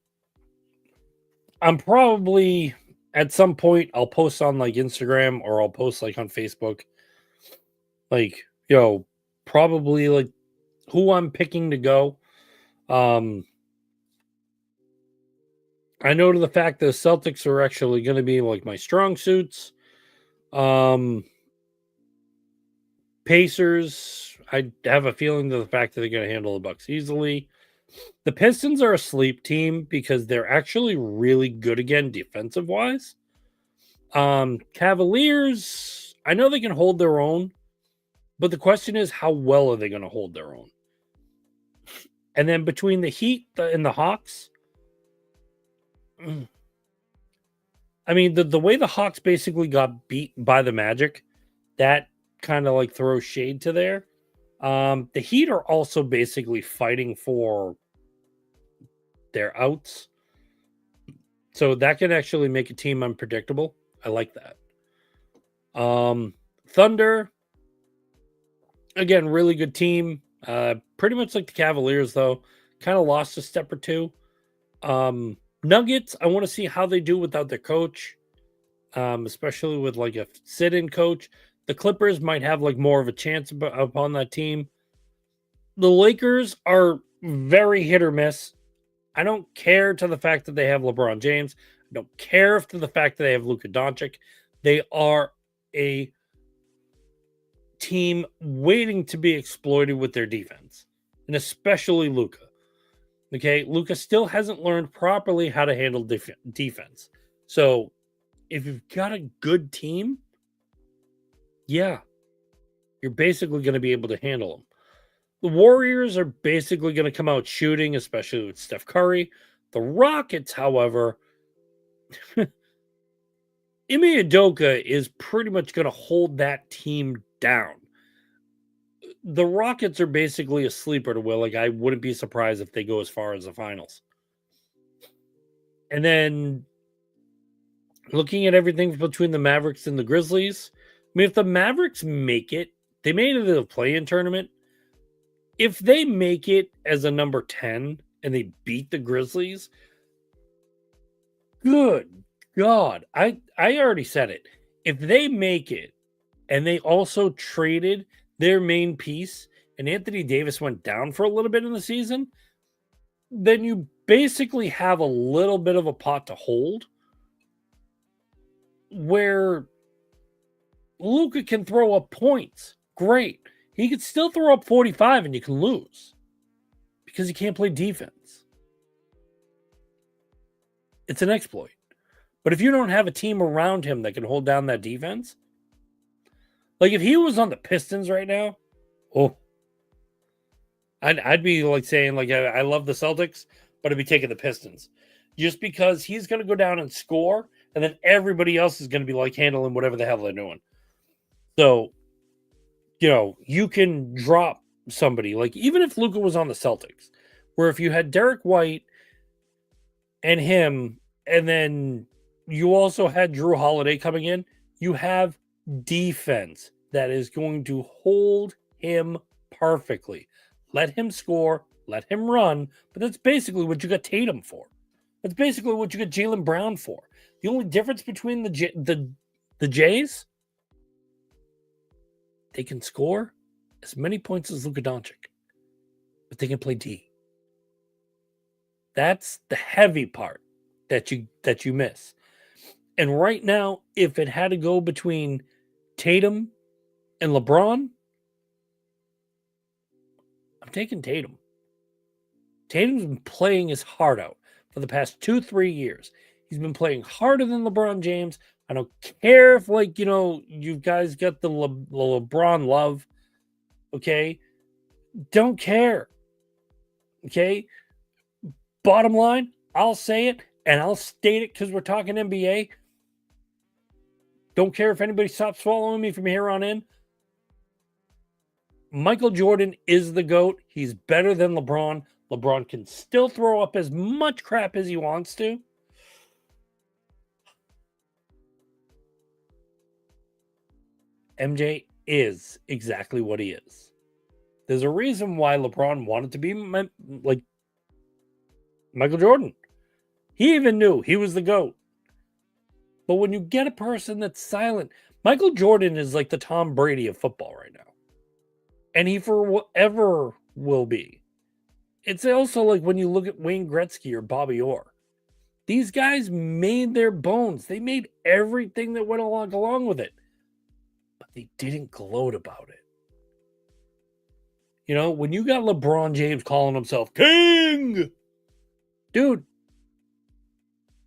I'm probably at some point I'll post on Instagram or I'll post on Facebook. Probably who I'm picking to go. I know to the fact that the Celtics are actually going to be my strong suits. Pacers, I have a feeling that the fact that they're going to handle the Bucks easily. The Pistons are a sleep team because they're actually really good again defensive wise. Cavaliers, I know they can hold their own, but the question is how well are they going to hold their own? And then between the Heat and the Hawks, I mean, the way the Hawks basically got beat by the Magic, that kind of throws shade to there. The Heat are also basically fighting for their outs. So that can actually make a team unpredictable. I like that. Thunder, again, really good team. Pretty much like the Cavaliers, though. Kind of lost a step or two. Nuggets, I want to see how they do without their coach, especially with a sit-in coach. The Clippers might have more of a chance upon that team. The Lakers are very hit or miss. I don't care to the fact that they have LeBron James. I don't care to the fact that they have Luka Doncic. They are a team waiting to be exploited with their defense, and especially Luka. Okay, Luka still hasn't learned properly how to handle defense. So, if you've got a good team, yeah, you're basically going to be able to handle them. The Warriors are basically going to come out shooting, especially with Steph Curry. The Rockets, however, Ime Udoka is pretty much going to hold that team down. The Rockets are basically a sleeper to Will. Like, I wouldn't be surprised if they go as far as the finals. And then looking at everything between the Mavericks and the Grizzlies, I mean, if the Mavericks make it, they made it to the play-in tournament. If they make it as a number 10 and they beat the Grizzlies, good God. I already said it. If they make it and they also traded their main piece and Anthony Davis went down for a little bit in the season, then you basically have a little bit of a pot to hold where Luka can throw up points. Great. He could still throw up 45 and you can lose because he can't play defense. It's an exploit. But if you don't have a team around him that can hold down that defense, like if he was on the Pistons right now, I'd be like saying, like, I love the Celtics, but I'd be taking the Pistons. Just because he's going to go down and score, and then everybody else is going to be like handling whatever the hell they're doing. So, you can drop somebody. Like, even if Luka was on the Celtics, where if you had Derek White and him, and then you also had Drew Holiday coming in, you have defense that is going to hold him perfectly. Let him score, let him run, but that's basically what you got Tatum for. That's basically what you got Jaylen Brown for. The only difference between the Jays, they can score as many points as Luka Doncic, but they can play D. That's the heavy part that you miss. And right now, if it had to go between Tatum and LeBron, I'm taking Tatum. Tatum's been playing his heart out for the past 2-3 years. He's been playing harder than LeBron James. I don't care if, you guys got the LeBron love. Okay? Don't care. Okay? Bottom line, I'll say it, and I'll state it because we're talking NBA. Don't care if anybody stops following me from here on in. Michael Jordan is the GOAT. He's better than LeBron. LeBron can still throw up as much crap as he wants to. MJ is exactly what he is. There's a reason why LeBron wanted to be like Michael Jordan. He even knew he was the GOAT. But when you get a person that's silent, Michael Jordan is like the Tom Brady of football right now. And he forever will be. It's also like when you look at Wayne Gretzky or Bobby Orr. These guys made their bones. They made everything that went along with it. But they didn't gloat about it. When you got LeBron James calling himself king, dude,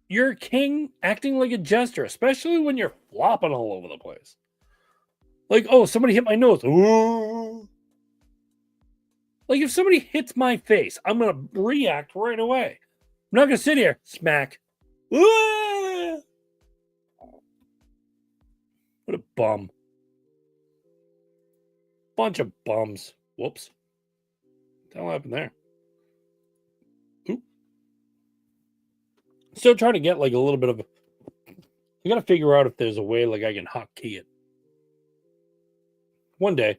you're a king acting like a jester, especially when you're flopping all over the place. Like, oh, somebody hit my nose. Ooh. Like, if somebody hits my face, I'm going to react right away. I'm not going to sit here, smack. Ooh. What a bum. Bunch of bums. Whoops. What the hell happened there? Oop. Still trying to get like a little bit of I gotta figure out if there's a way like I can hotkey it. One day.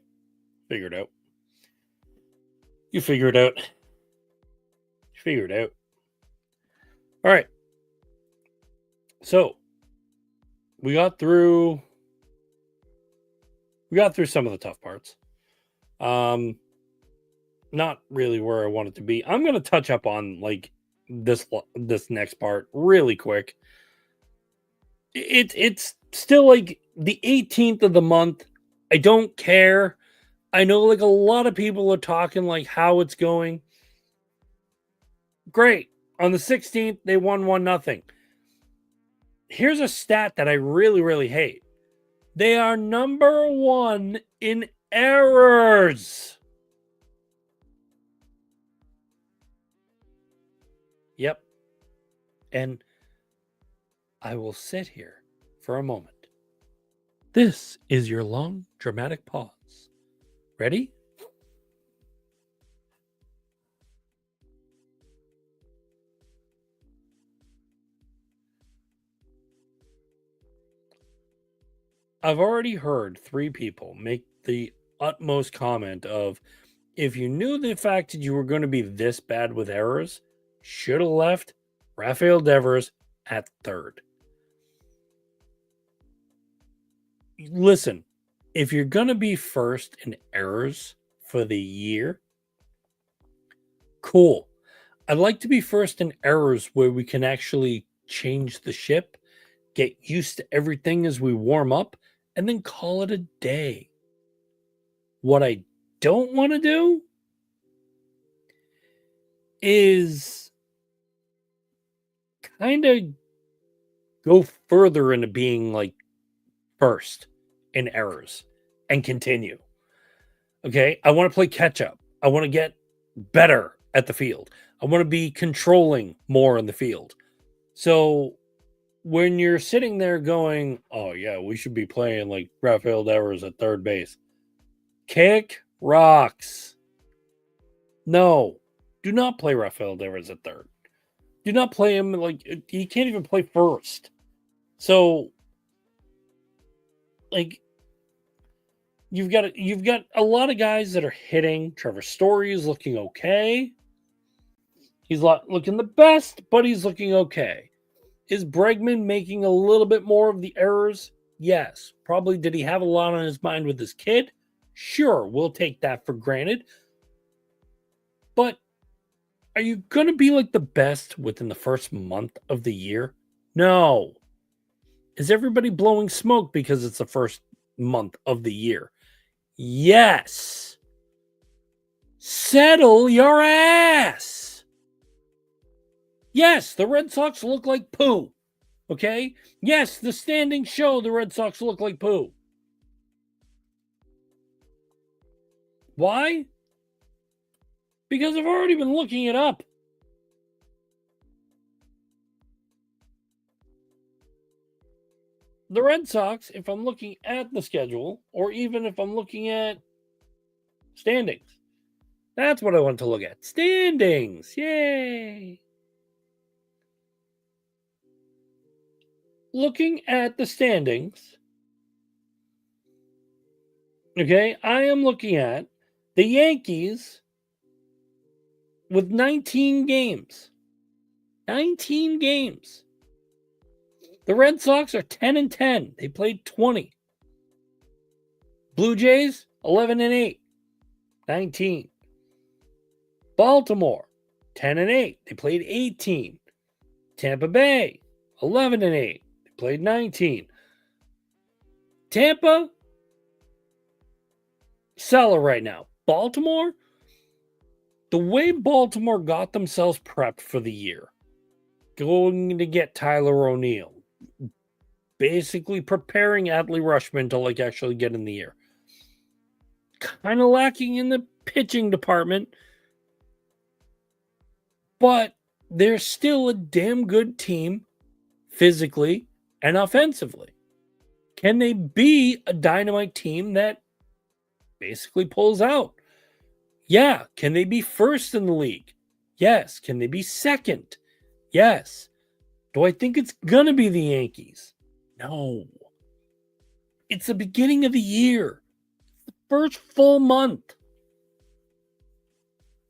Figure it out. You figure it out. You figure it out. All right. So we got through some of the tough parts. not really where I want it to be. I'm going to touch up on like this next part really quick. It's still like the 18th of the month. I don't care. I know like a lot of people are talking like how it's going. Great. On the 16th, they won 1-0. Here's a stat that I really, really hate. They are number 1 in errors. Yep. And I will sit here for a moment. This is your long, dramatic pause. Ready? I've already heard 3 people make the utmost comment of, if you knew the fact that you were going to be this bad with errors, should have left Rafael Devers at third. Listen, if you're going to be first in errors for the year, cool. I'd like to be first in errors where we can actually change the ship, get used to everything as we warm up, and then call it a day. What I don't want to do is kind of go further into being like first in errors and continue. Okay, I want to play catch up. I want to get better at the field. I want to be controlling more in the field. So when you're sitting there going, oh yeah, we should be playing like Rafael Devers at third base. Kick rocks. No, do not play Rafael Devers at third. Do not play him like he can't even play first. So like you've got a lot of guys that are hitting. Trevor Story is looking okay. He's not looking the best, but he's looking okay. Is Bregman making a little bit more of the errors? Yes. Probably. Did he have a lot on his mind with his kid? Sure, we'll take that for granted. But are you going to be like the best within the first month of the year? No. Is everybody blowing smoke because it's the first month of the year? Yes. Settle your ass. Yes, the Red Sox look like poo. Okay? Yes, the standings show the Red Sox look like poo. Why? Because I've already been looking it up. The Red Sox, if I'm looking at the schedule, or even if I'm looking at standings, that's what I want to look at. Standings. Yay. Looking at the standings, okay, I am looking at the Yankees with 19 games. 19 games. The Red Sox are 10-10. They played 20. Blue Jays, 11-8. 19. Baltimore, 10-8. They played 18. Tampa Bay, 11-8. They played 19. Tampa, seller right now. Baltimore, the way Baltimore got themselves prepped for the year, going to get Tyler O'Neill, basically preparing Adley Rutschman to like actually get in the year. Kind of lacking in the pitching department, but they're still a damn good team physically and offensively. Can they be a dynamite team that basically pulls out? Yeah. Can they be first in the league? Yes. Can they be second? Yes. Do I think it's going to be the Yankees? No. It's the beginning of the year. The first full month.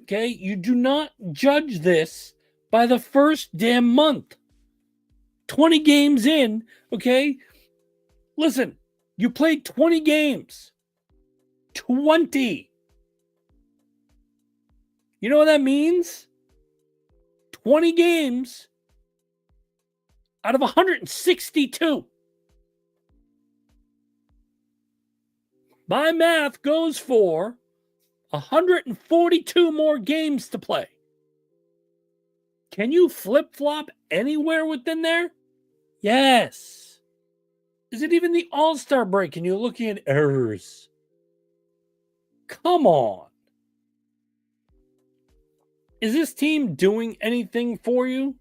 Okay? You do not judge this by the first damn month. 20 games in, okay? Listen, you played 20 games. 20. You know what that means? 20 games out of 162. My math goes for 142 more games to play. Can you flip-flop anywhere within there? Yes. Is it even the All-Star break and you're looking at errors? Come on. Is this team doing anything for you?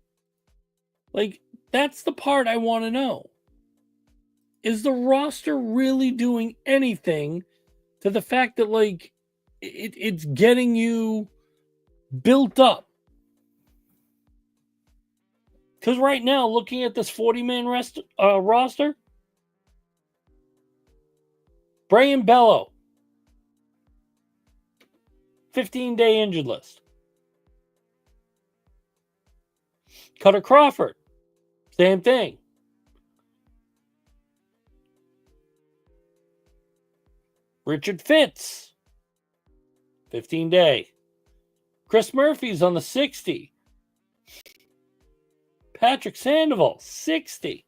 Like, that's the part I want to know. Is the roster really doing anything to the fact that, like, it's getting you built up? Because right now, looking at this 40-man roster, Brian Bello, 15-day injured list. Cutter Crawford, same thing. Richard Fitz, 15-day. Chris Murphy's on the 60. Patrick Sandoval, 60.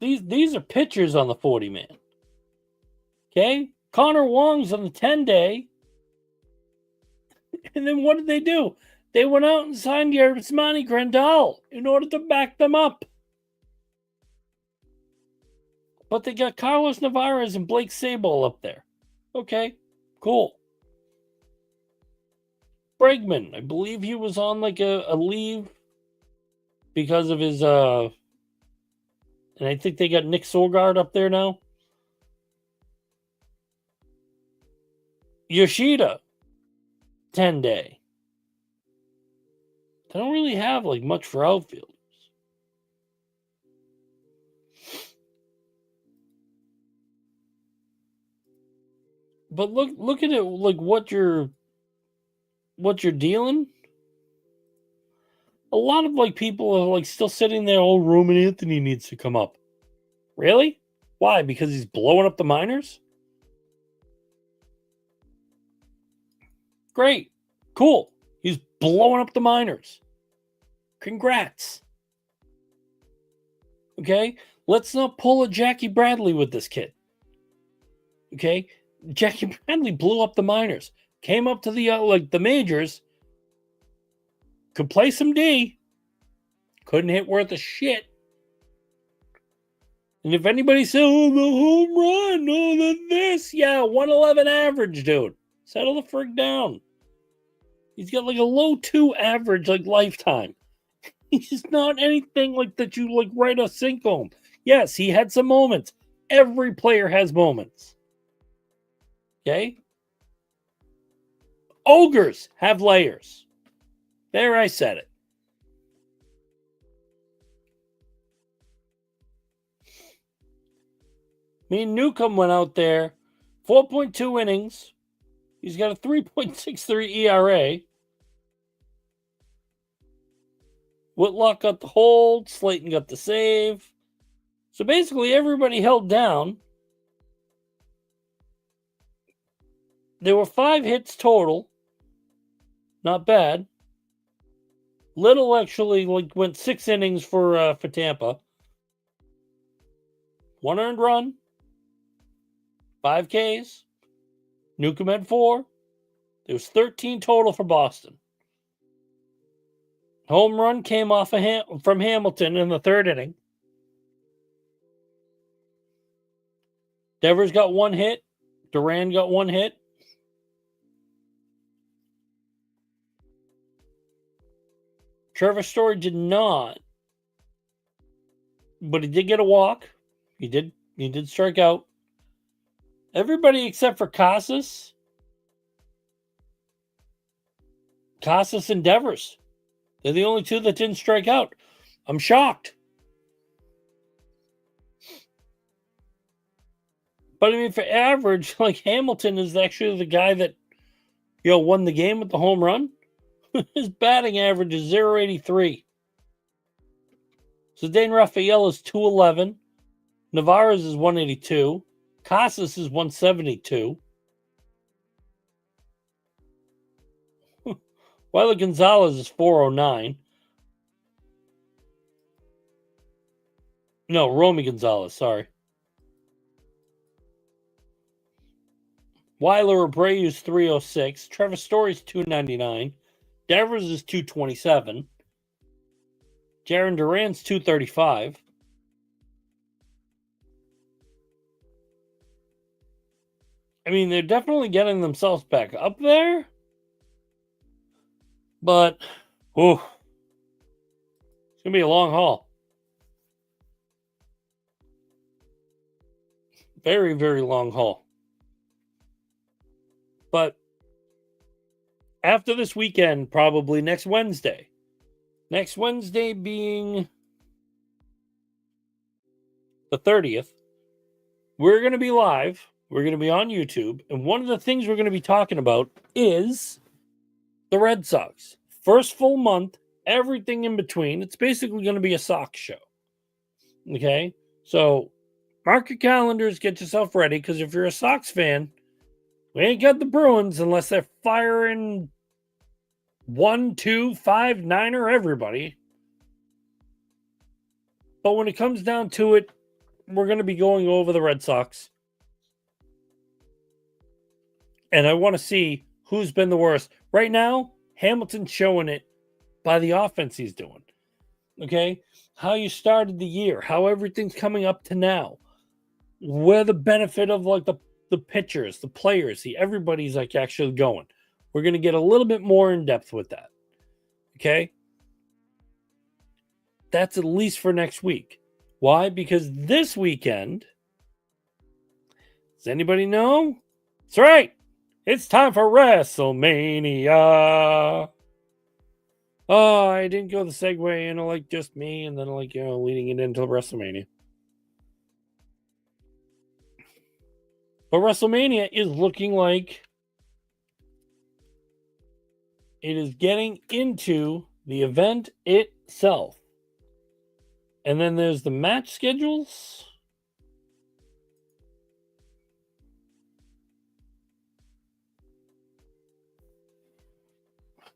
These are pitchers on the 40-man. Okay? Connor Wong's on the 10-day. And then what did they do? They went out and signed Yasmani Grandal in order to back them up. But they got Carlos Navarez and Blake Sabol up there. Okay, cool. Bregman, I believe he was on like a leave because of his and I think they got Nick Sorgard up there now. Yoshida, 10-day. They don't really have like much for outfielders. But look at it, like what you're dealing. A lot of like people are like still sitting there. Oh, Roman Anthony needs to come up. Really? Why? Because he's blowing up the minors? Great. Cool. He's blowing up the minors. Congrats. Okay? Let's not pull a Jackie Bradley with this kid. Okay? Jackie Bradley blew up the minors. Came up to the the majors. Could play some D. Couldn't hit worth a shit. And if anybody says, oh, the home run, oh, the this. Yeah, 111 average, dude. Settle the frick down. He's got like a low 2 average, like lifetime. He's not anything like that you like write a sink home. Yes, he had some moments. Every player has moments. Okay? Ogres have layers. There, I said it. Me and Newcomb went out there, 4.2 innings. He's got a 3.63 ERA. Whitlock got the hold. Slayton got the save. So basically, everybody held down. There were 5 hits total. Not bad. Little actually went 6 innings for Tampa. 1 earned run. 5 Ks. Newcomb had 4. There was 13 total for Boston. Home run came off from Hamilton in the 3rd inning. Devers got 1 hit. Duran got 1 hit. Trevor Story did not. But he did get a walk. He did strike out. Everybody except for Casas. Casas and Devers. They're the only 2 that didn't strike out. I'm shocked. But I mean, for average, like Hamilton is actually the guy that, won the game with the home run. His batting average is 0.83. So Dane Raphael is 211. Navarez is 182. Casas is 172. Weiler Gonzalez is 409. No, Romy Gonzalez, sorry. Weiler Abreu is 306. Trevor Story's 299. Devers is 227. Jaron Duran's 235. I mean, they're definitely getting themselves back up there. But, it's going to be a long haul. Very, very long haul. But after this weekend, probably next Wednesday. Next Wednesday being the 30th, we're going to be live. We're going to be on YouTube. And one of the things we're going to be talking about is the Red Sox. First full month, everything in between. It's basically going to be a Sox show. Okay? So mark your calendars, get yourself ready, because if you're a Sox fan, we ain't got the Bruins unless they're firing 1, 2, 5, 9er everybody. But when it comes down to it, we're going to be going over the Red Sox. And I want to see who's been the worst. Right now, Hamilton's showing it by the offense he's doing. Okay? How you started the year, how everything's coming up to now. Where the benefit of like the pitchers, the players, everybody's like actually going. We're going to get a little bit more in depth with that. Okay? That's at least for next week. Why? Because this weekend, does anybody know? That's right. It's time for Wrestlemania. Oh, I didn't go the segue into like just me and then like, leading it into WrestleMania. But WrestleMania is looking like it is getting into the event itself. And then there's the match schedules.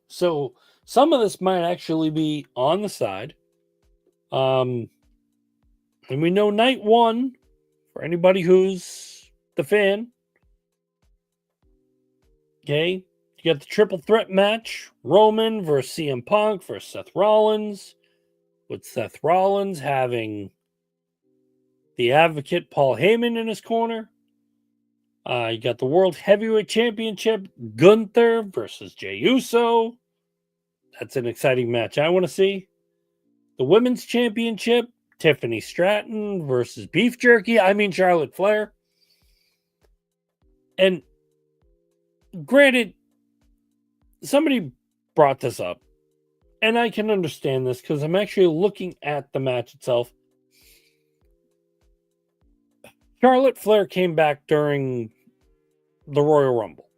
So some of this might actually be on the side. And we know night one, for anybody who's the fan. Okay. You got the triple threat match. Roman versus CM Punk versus Seth Rollins. With Seth Rollins having the Advocate Paul Heyman in his corner. You got the World Heavyweight Championship. Gunther versus Jey Uso. That's an exciting match I want to see. The Women's Championship. Tiffany Stratton versus Charlotte Flair. And granted, somebody brought this up. And I can understand this because I'm actually looking at the match itself. Charlotte Flair came back during the Royal Rumble.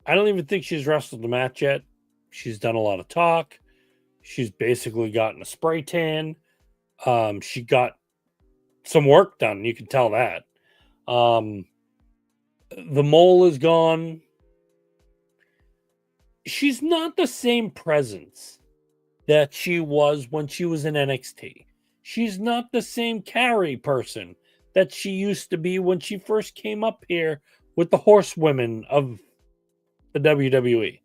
I don't even think she's wrestled the match yet. She's done a lot of talk. She's basically gotten a spray tan. She got some work done. You can tell that. The mole is gone. She's not the same presence that she was when she was in NXT. She's not the same carry person that she used to be when she first came up here with the horsewomen of the WWE.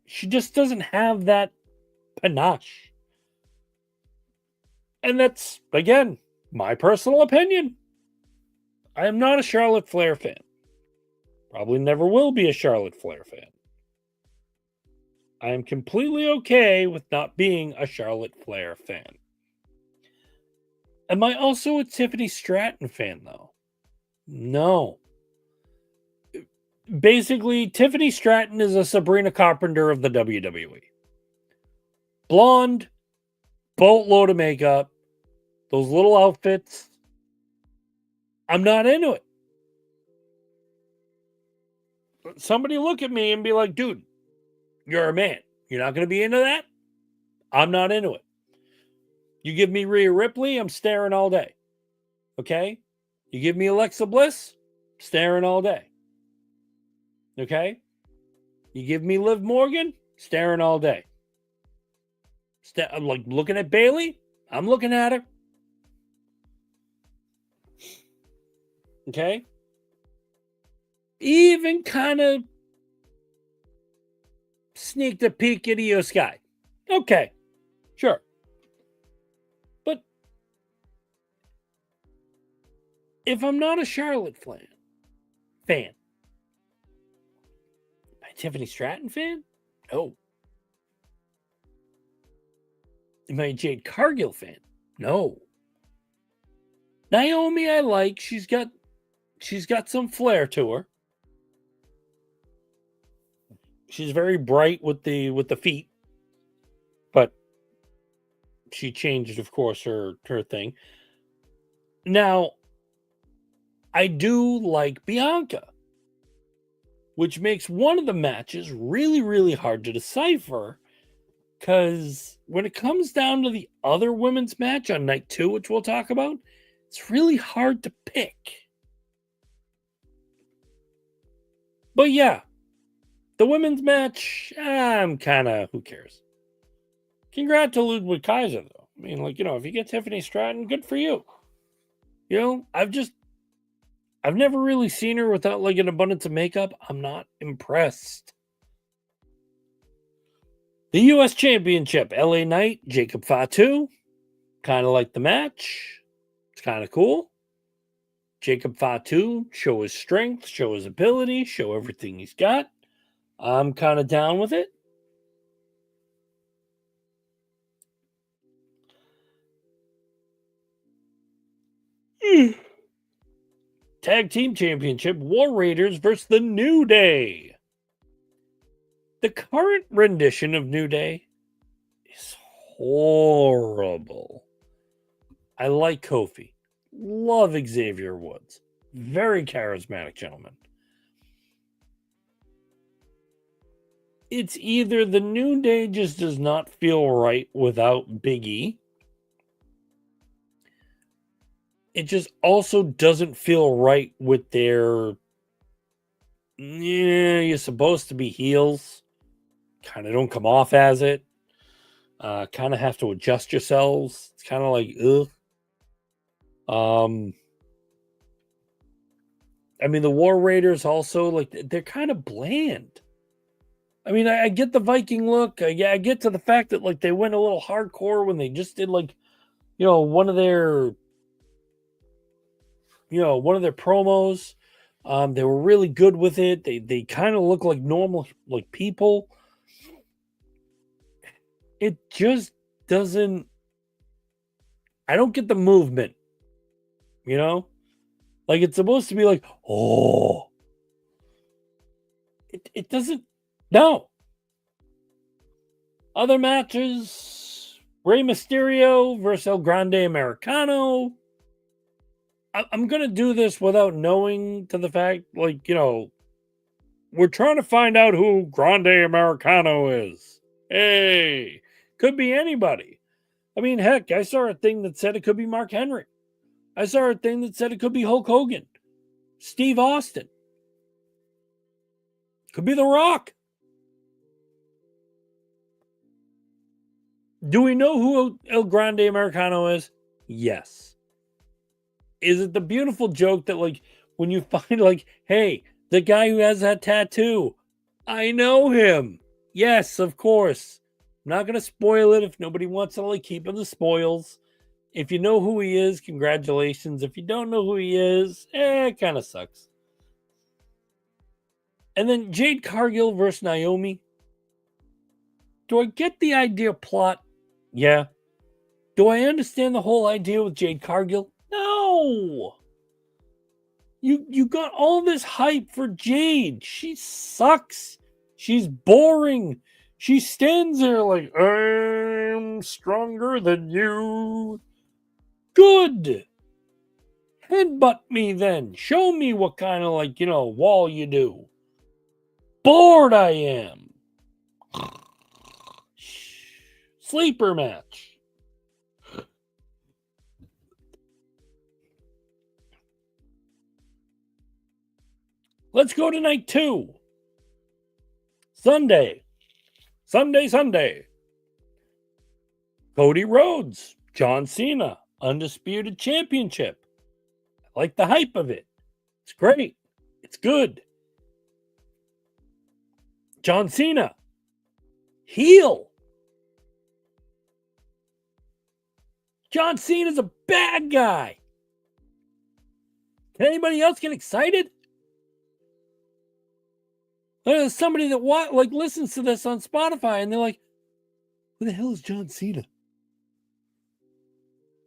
She just doesn't have that panache. And that's, again, my personal opinion. I am not a Charlotte Flair fan. Probably never will be a Charlotte Flair fan. I am completely okay with not being a Charlotte Flair fan. Am I also a Tiffany Stratton fan, though? No. Basically, Tiffany Stratton is a Sabrina Carpenter of the WWE. Blonde, boatload of makeup, those little outfits. I'm not into it. Somebody look at me and be like, dude, you're a man. You're not going to be into that? I'm not into it. You give me Rhea Ripley, I'm staring all day. Okay? You give me Alexa Bliss, staring all day. Okay? You give me Liv Morgan, staring all day. I'm like looking at Bailey, I'm looking at her. Okay? Even kind of sneaked a peek at Io Sky. Okay, sure. But if I'm not a Charlotte fan, am I a Tiffany Stratton fan? No. Am I a Jade Cargill fan? No. Naomi, I like. She's got some flair to her. She's very bright with the feet, but she changed, of course, her thing. Now, I do like Bianca, which makes one of the matches really, really hard to decipher. Because when it comes down to the other women's match on night 2, which we'll talk about, it's really hard to pick. But yeah, the women's match, I'm kind of, who cares? Congrats to Ludwig Kaiser, though. I mean, like, if you get Tiffany Stratton, good for you. I've never really seen her without, like, an abundance of makeup. I'm not impressed. The U.S. Championship, LA Knight, Jacob Fatu. Kind of like the match. It's kind of cool. Jacob Fatu, show his strength, show his ability, show everything he's got. I'm kind of down with it. Tag Team Championship, War Raiders versus the New Day. The current rendition of New Day is horrible. I like Kofi. Love Xavier Woods. Very charismatic gentleman. It's either the New Day just does not feel right without Big E. It just also doesn't feel right with their... Yeah, you're supposed to be heels. Kind of don't come off as it. Kind of have to adjust yourselves. It's kind of like, ugh. I mean, the War Raiders also, like, they're kind of bland. I mean, I get the Viking look. I get to the fact that, like, they went a little hardcore when they just did, like, one of their promos. They were really good with it. They kind of look like normal, like, people. It just doesn't... I don't get the movement. Like, it's supposed to be like, oh. It doesn't... No. Other matches, Rey Mysterio versus El Grande Americano. I'm going to do this without knowing to the fact, like, we're trying to find out who Grande Americano is. Hey, could be anybody. I mean, heck, I saw a thing that said it could be Mark Henry. I saw a thing that said it could be Hulk Hogan, Steve Austin. Could be The Rock. Do we know who El Grande Americano is? Yes. Is it the beautiful joke that, like, when you find, like, hey, the guy who has that tattoo, I know him. Yes, of course. I'm not going to spoil it if nobody wants to, like, keep the spoils. If you know who he is, congratulations. If you don't know who he is, it kind of sucks. And then Jade Cargill versus Naomi. Do I get the idea plot? Yeah. Do I understand the whole idea with Jade Cargill? No. You got all this hype for Jade. She sucks. She's boring. She stands there like, I'm stronger than you. Good. Headbutt me then. Show me what kind of, like, wall you do. Bored I am. Sleeper match. go to night 2. Sunday. Cody Rhodes, John Cena, Undisputed Championship. I like the hype of it. It's great. It's good. John Cena, heel. John Cena's a bad guy. Can anybody else get excited? There's somebody that listens to this on Spotify and they're like, who the hell is John Cena?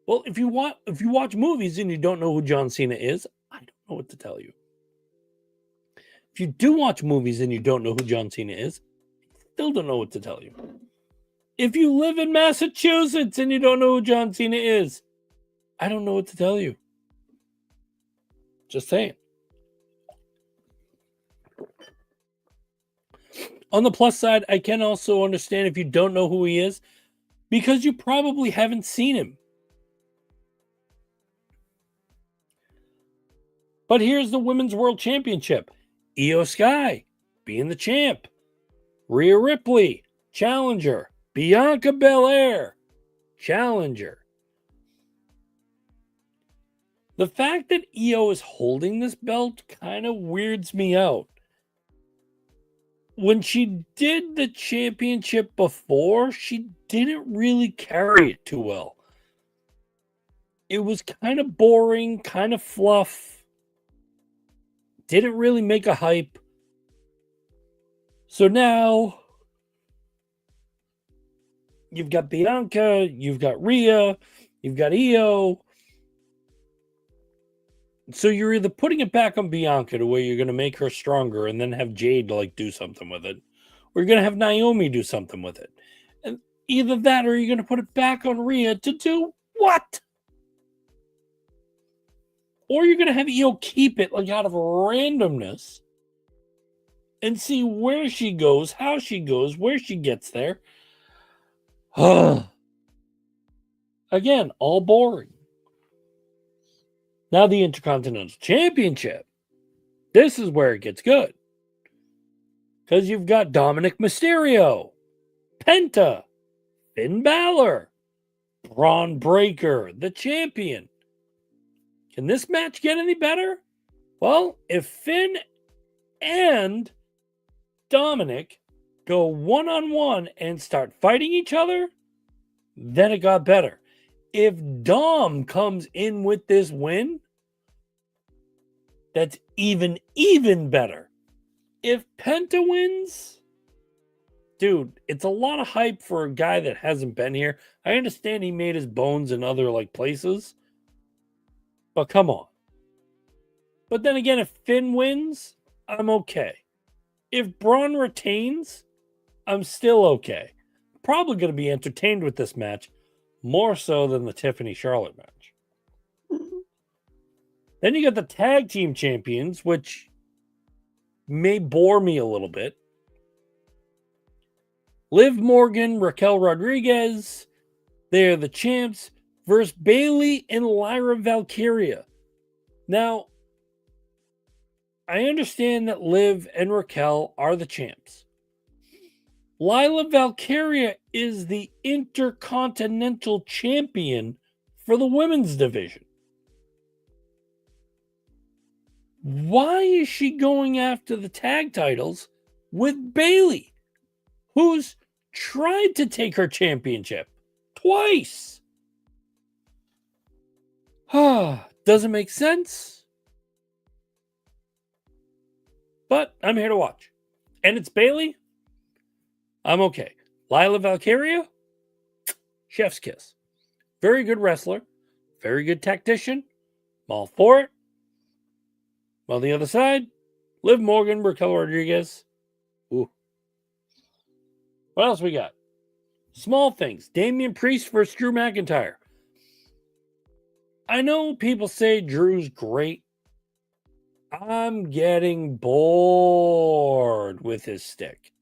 Well, if you watch movies and you don't know who John Cena is, I don't know what to tell you. If you do watch movies and you don't know who John Cena is, I still don't know what to tell you. If you live in Massachusetts and you don't know who John Cena is, I don't know what to tell you. Just saying. On the plus side, I can also understand if you don't know who he is, because you probably haven't seen him. But here's the Women's World Championship. Io Sky being the champ. Rhea Ripley, challenger. Bianca Belair, challenger. The fact that Io is holding this belt kind of weirds me out. When she did the championship before, she didn't really carry it too well. It was kind of boring, kind of fluff. Didn't really make a hype. So now you've got Bianca, you've got Rhea, you've got Io. So you're either putting it back on Bianca to where you're going to make her stronger and then have Jade do something with it, or you're going to have Naomi do something with it. And either that or you're going to put it back on Rhea to do what? Or you're going to have Io keep it out of randomness and see where she goes, how she goes, where she gets there. Again, all boring. Now the Intercontinental Championship. This is where it gets good. Because you've got Dominic Mysterio, Penta, Finn Balor, Braun Breaker, the champion. Can this match get any better? Well, if Finn and Dominic go one-on-one and start fighting each other, then it got better. If Dom comes in with this win, that's even better. If Penta wins, dude, it's a lot of hype for a guy that hasn't been here. I understand he made his bones in other places, but come on. But then again, if Finn wins, I'm okay. If Braun retains, I'm still okay. Probably going to be entertained with this match, more so than the Tiffany Charlotte match. Then you got the tag team champions, which may bore me a little bit. Liv Morgan, Raquel Rodriguez, they're the champs, versus Bayley and Lyra Valkyria. Now, I understand that Liv and Raquel are the champs. Lyra Valkyria is the Intercontinental Champion for the women's division. Why is she going after the tag titles with Bayley, who's tried to take her championship twice? Doesn't make sense. But I'm here to watch. And it's Bayley. I'm okay. Lyra Valkyria, chef's kiss. Very good wrestler. Very good tactician. I'm all for it. On the other side, Liv Morgan, Raquel Rodriguez. Ooh. What else we got? Small things. Damian Priest versus Drew McIntyre. I know people say Drew's great. I'm getting bored with his stick.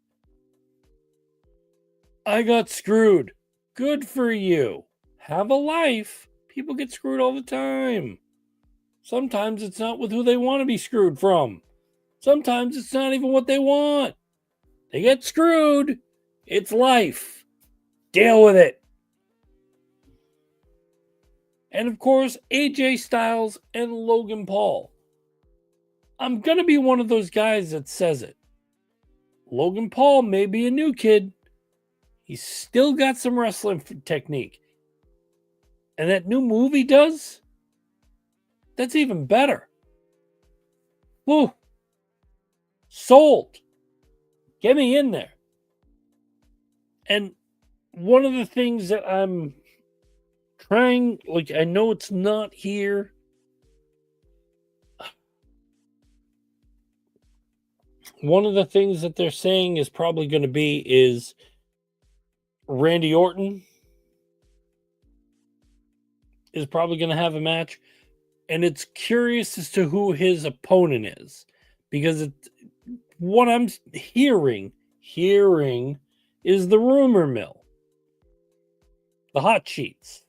I got screwed. Good for you. Have a life. People get screwed all the time. Sometimes it's not with who they want to be screwed from. Sometimes it's not even what they want. They get screwed. It's life. Deal with it. And of course, AJ Styles and Logan Paul. I'm going to be one of those guys that says it. Logan Paul may be a new kid. He's still got some wrestling technique. And that new move he does, that's even better. Woo. Sold. Get me in there. And one of the things that I'm trying, like, I know it's not here. One of the things that they're saying is probably going to be is Randy Orton is probably going to have a match. And it's curious as to who his opponent is. Because it's, what I'm hearing is the rumor mill. The hot sheets.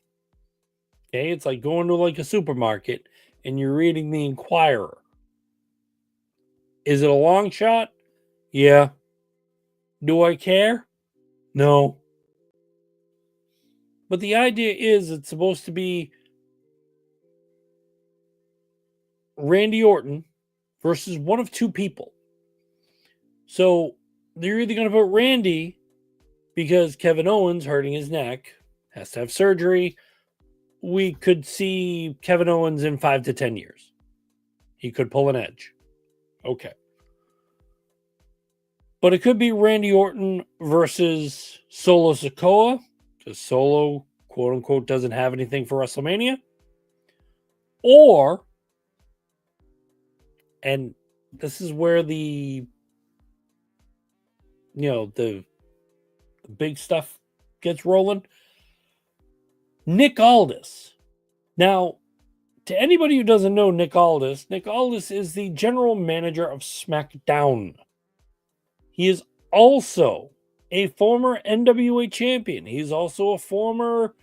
Okay, it's like going to like a supermarket and you're reading the Inquirer. Is it a long shot? Yeah. Do I care? No. But the idea is it's supposed to be Randy Orton versus one of two people. So they're either going to put Randy because Kevin Owens hurting his neck, has to have surgery. We could see Kevin Owens in 5 to 10 years. He could pull an Edge. Okay. But it could be Randy Orton versus Solo Sikoa, because Solo, quote unquote, doesn't have anything for WrestleMania. Or, and this is where the big stuff gets rolling. Nick Aldis. Now, to anybody who doesn't know Nick Aldis is the general manager of SmackDown. He is also a former NWA champion. He's also a former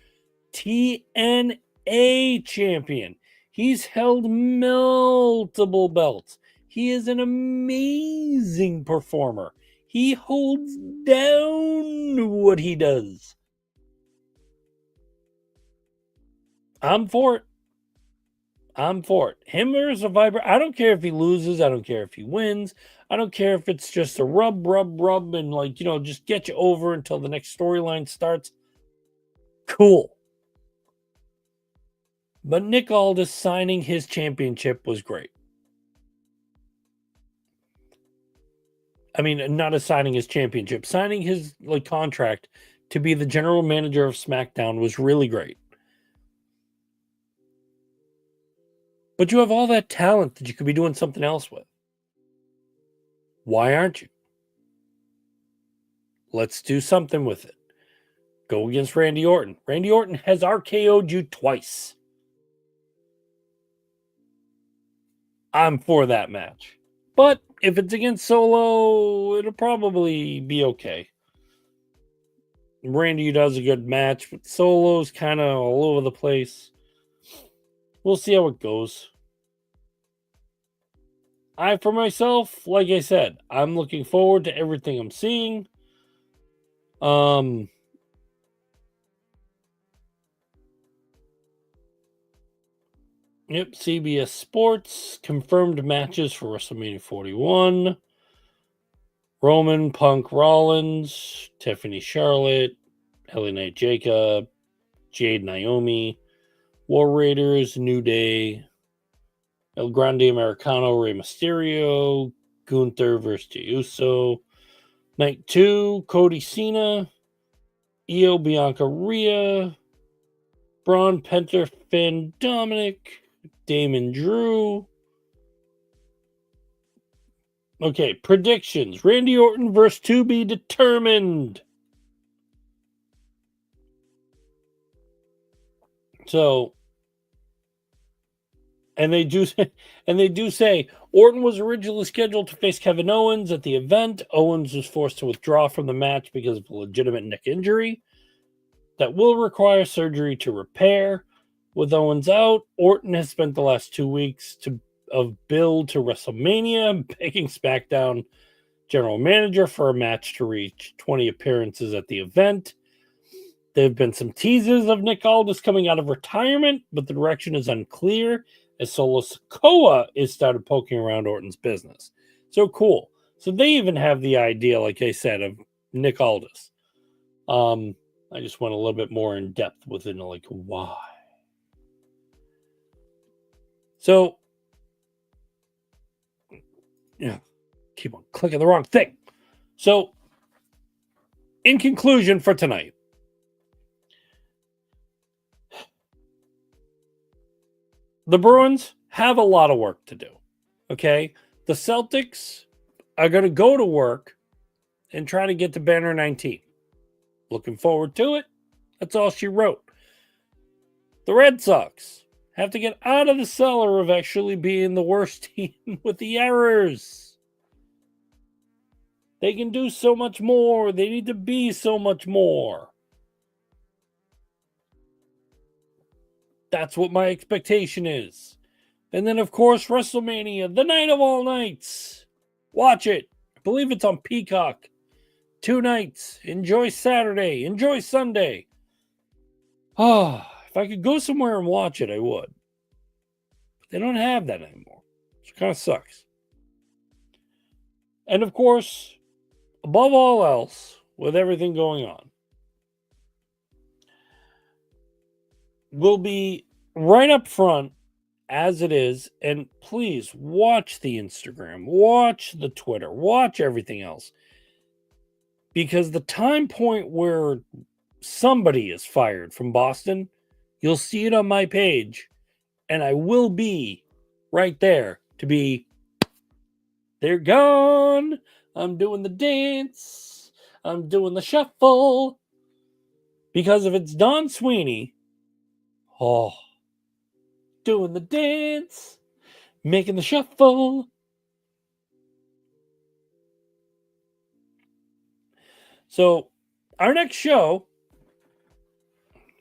TNA champion. He's held multiple belts. He is an amazing performer. He holds down what he does. I'm for it. Him or Survivor, I don't care if he loses. I don't care if he wins. I don't care if it's just a rub, and just get you over until the next storyline starts. Cool. But Nick Aldis signing his championship was great. I mean, not as signing his championship. Signing his contract to be the general manager of SmackDown was really great. But you have all that talent that you could be doing something else with. Why aren't you? Let's do something with it. Go against Randy Orton. Randy Orton has RKO'd you twice. I'm for that match. But if it's against Solo, it'll probably be okay. Randy does a good match, but Solo's kind of all over the place. We'll see how it goes. For myself, like I said, I'm looking forward to everything I'm seeing. Yep, CBS Sports confirmed matches for WrestleMania 41. Roman, Punk, Rollins, Tiffany Charlotte, LA Knight Jacob, Jade Naomi, War Raiders, New Day, El Grande Americano, Rey Mysterio, Gunther versus Jey Uso, Night 2, Cody Cena, Io Bianca Rhea, Braun Penta, Finn Dominic, Damon Drew. Okay, predictions. Randy Orton versus to be determined. So, and they do say Orton was originally scheduled to face Kevin Owens at the event. Owens was forced to withdraw from the match because of a legitimate neck injury that will require surgery to repair. With Owens out, Orton has spent the last 2 weeks to of build to WrestleMania, begging SmackDown general manager for a match to reach 20 appearances at the event. There have been some teases of Nick Aldis coming out of retirement, but the direction is unclear as Solo Sikoa is started poking around Orton's business. So cool. So they even have the idea, like I said, of Nick Aldis. I just went a little bit more in depth within like why. So, yeah, keep on clicking the wrong thing. So, in conclusion for tonight, the Bruins have a lot of work to do. Okay, the Celtics are going to go to work and try to get to banner 19. Looking forward to it. That's all she wrote. The Red Sox have to get out of the cellar of actually being the worst team with the errors. They can do so much more. They need to be so much more. That's what my expectation is. And then, of course, WrestleMania, the night of all nights. Watch it. I believe it's on Peacock. 2 nights. Enjoy Saturday. Enjoy Sunday. If I could go somewhere and watch it, I would. But they don't have that anymore. Which kind of sucks. And of course, above all else, with everything going on, will be right up front as it is. And please watch the Instagram, watch the Twitter, watch everything else. Because the time point where somebody is fired from Boston, you'll see it on my page. And I will be right there to be, they're gone. I'm doing the dance. I'm doing the shuffle. Because if it's Don Sweeney, doing the dance, making the shuffle. So our next show,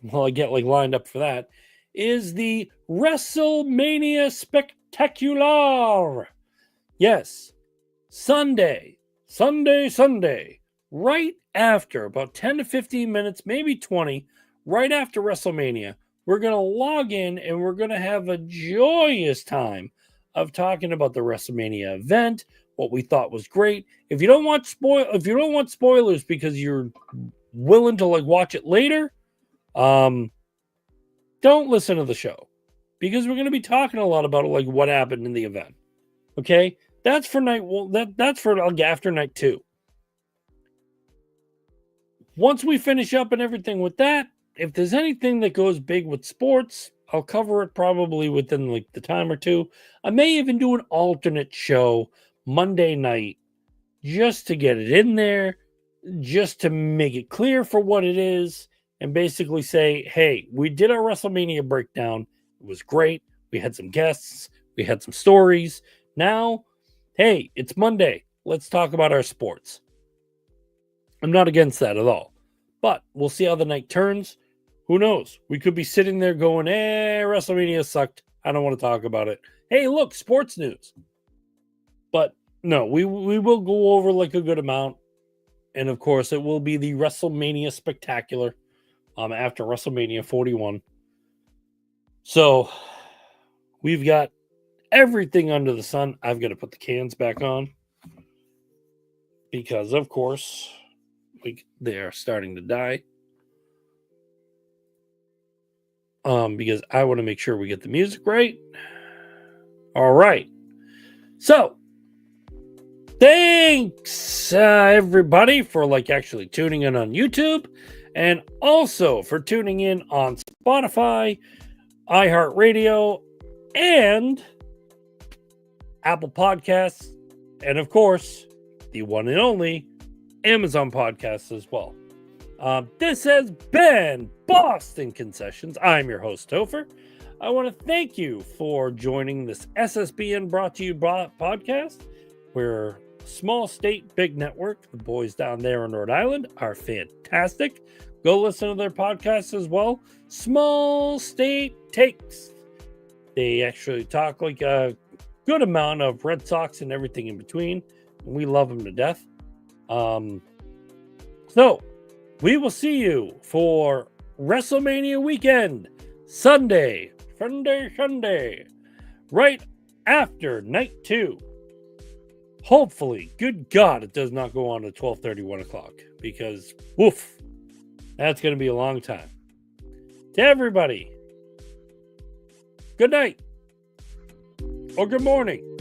well, I get like lined up for that, is the Wrestlemania Spectacular. Yes, Sunday, right after, about 10 to 15 minutes, maybe 20, right after WrestleMania, we're going to log in and we're going to have a joyous time of talking about the WrestleMania event, what we thought was great. If you don't want spoilers because you're willing to like watch it later, don't listen to the show because we're going to be talking a lot about like what happened in the event. Okay, that's for night. Well, that's for after night 2. Once we finish up and everything with that, if there's anything that goes big with sports, I'll cover it probably within like the time or two. I may even do an alternate show Monday night just to get it in there, just to make it clear for what it is, and basically say, hey, we did our WrestleMania breakdown. It was great. We had some guests. We had some stories. Now, hey, it's Monday. Let's talk about our sports. I'm not against that at all. But we'll see how the night turns. Who knows? We could be sitting there going, WrestleMania sucked. I don't want to talk about it. Hey, look, sports news. But no, we will go over like a good amount. And of course, it will be the WrestleMania Spectacular after WrestleMania 41. So we've got everything under the sun. I've got to put the cans back on because, of course, they are starting to die. Because I want to make sure we get the music right. All right. So, thanks everybody for like actually tuning in on YouTube and also for tuning in on Spotify, iHeartRadio, and Apple Podcasts, and of course, the one and only Amazon Podcasts as well. This has been Boston Concessions. I'm your host, Topher. I want to thank you for joining this SSBN Brought to You podcast. We're a small state, big network. The boys down there in Rhode Island are fantastic. Go listen to their podcasts as well. Small State Takes. They actually talk like good amount of Red Sox and everything in between. And we love them to death. So we will see you for WrestleMania weekend, Sunday, right after night 2. Hopefully, good God, it does not go on to 12:30, 1 o'clock, because woof, that's going to be a long time. To everybody, good night or good morning.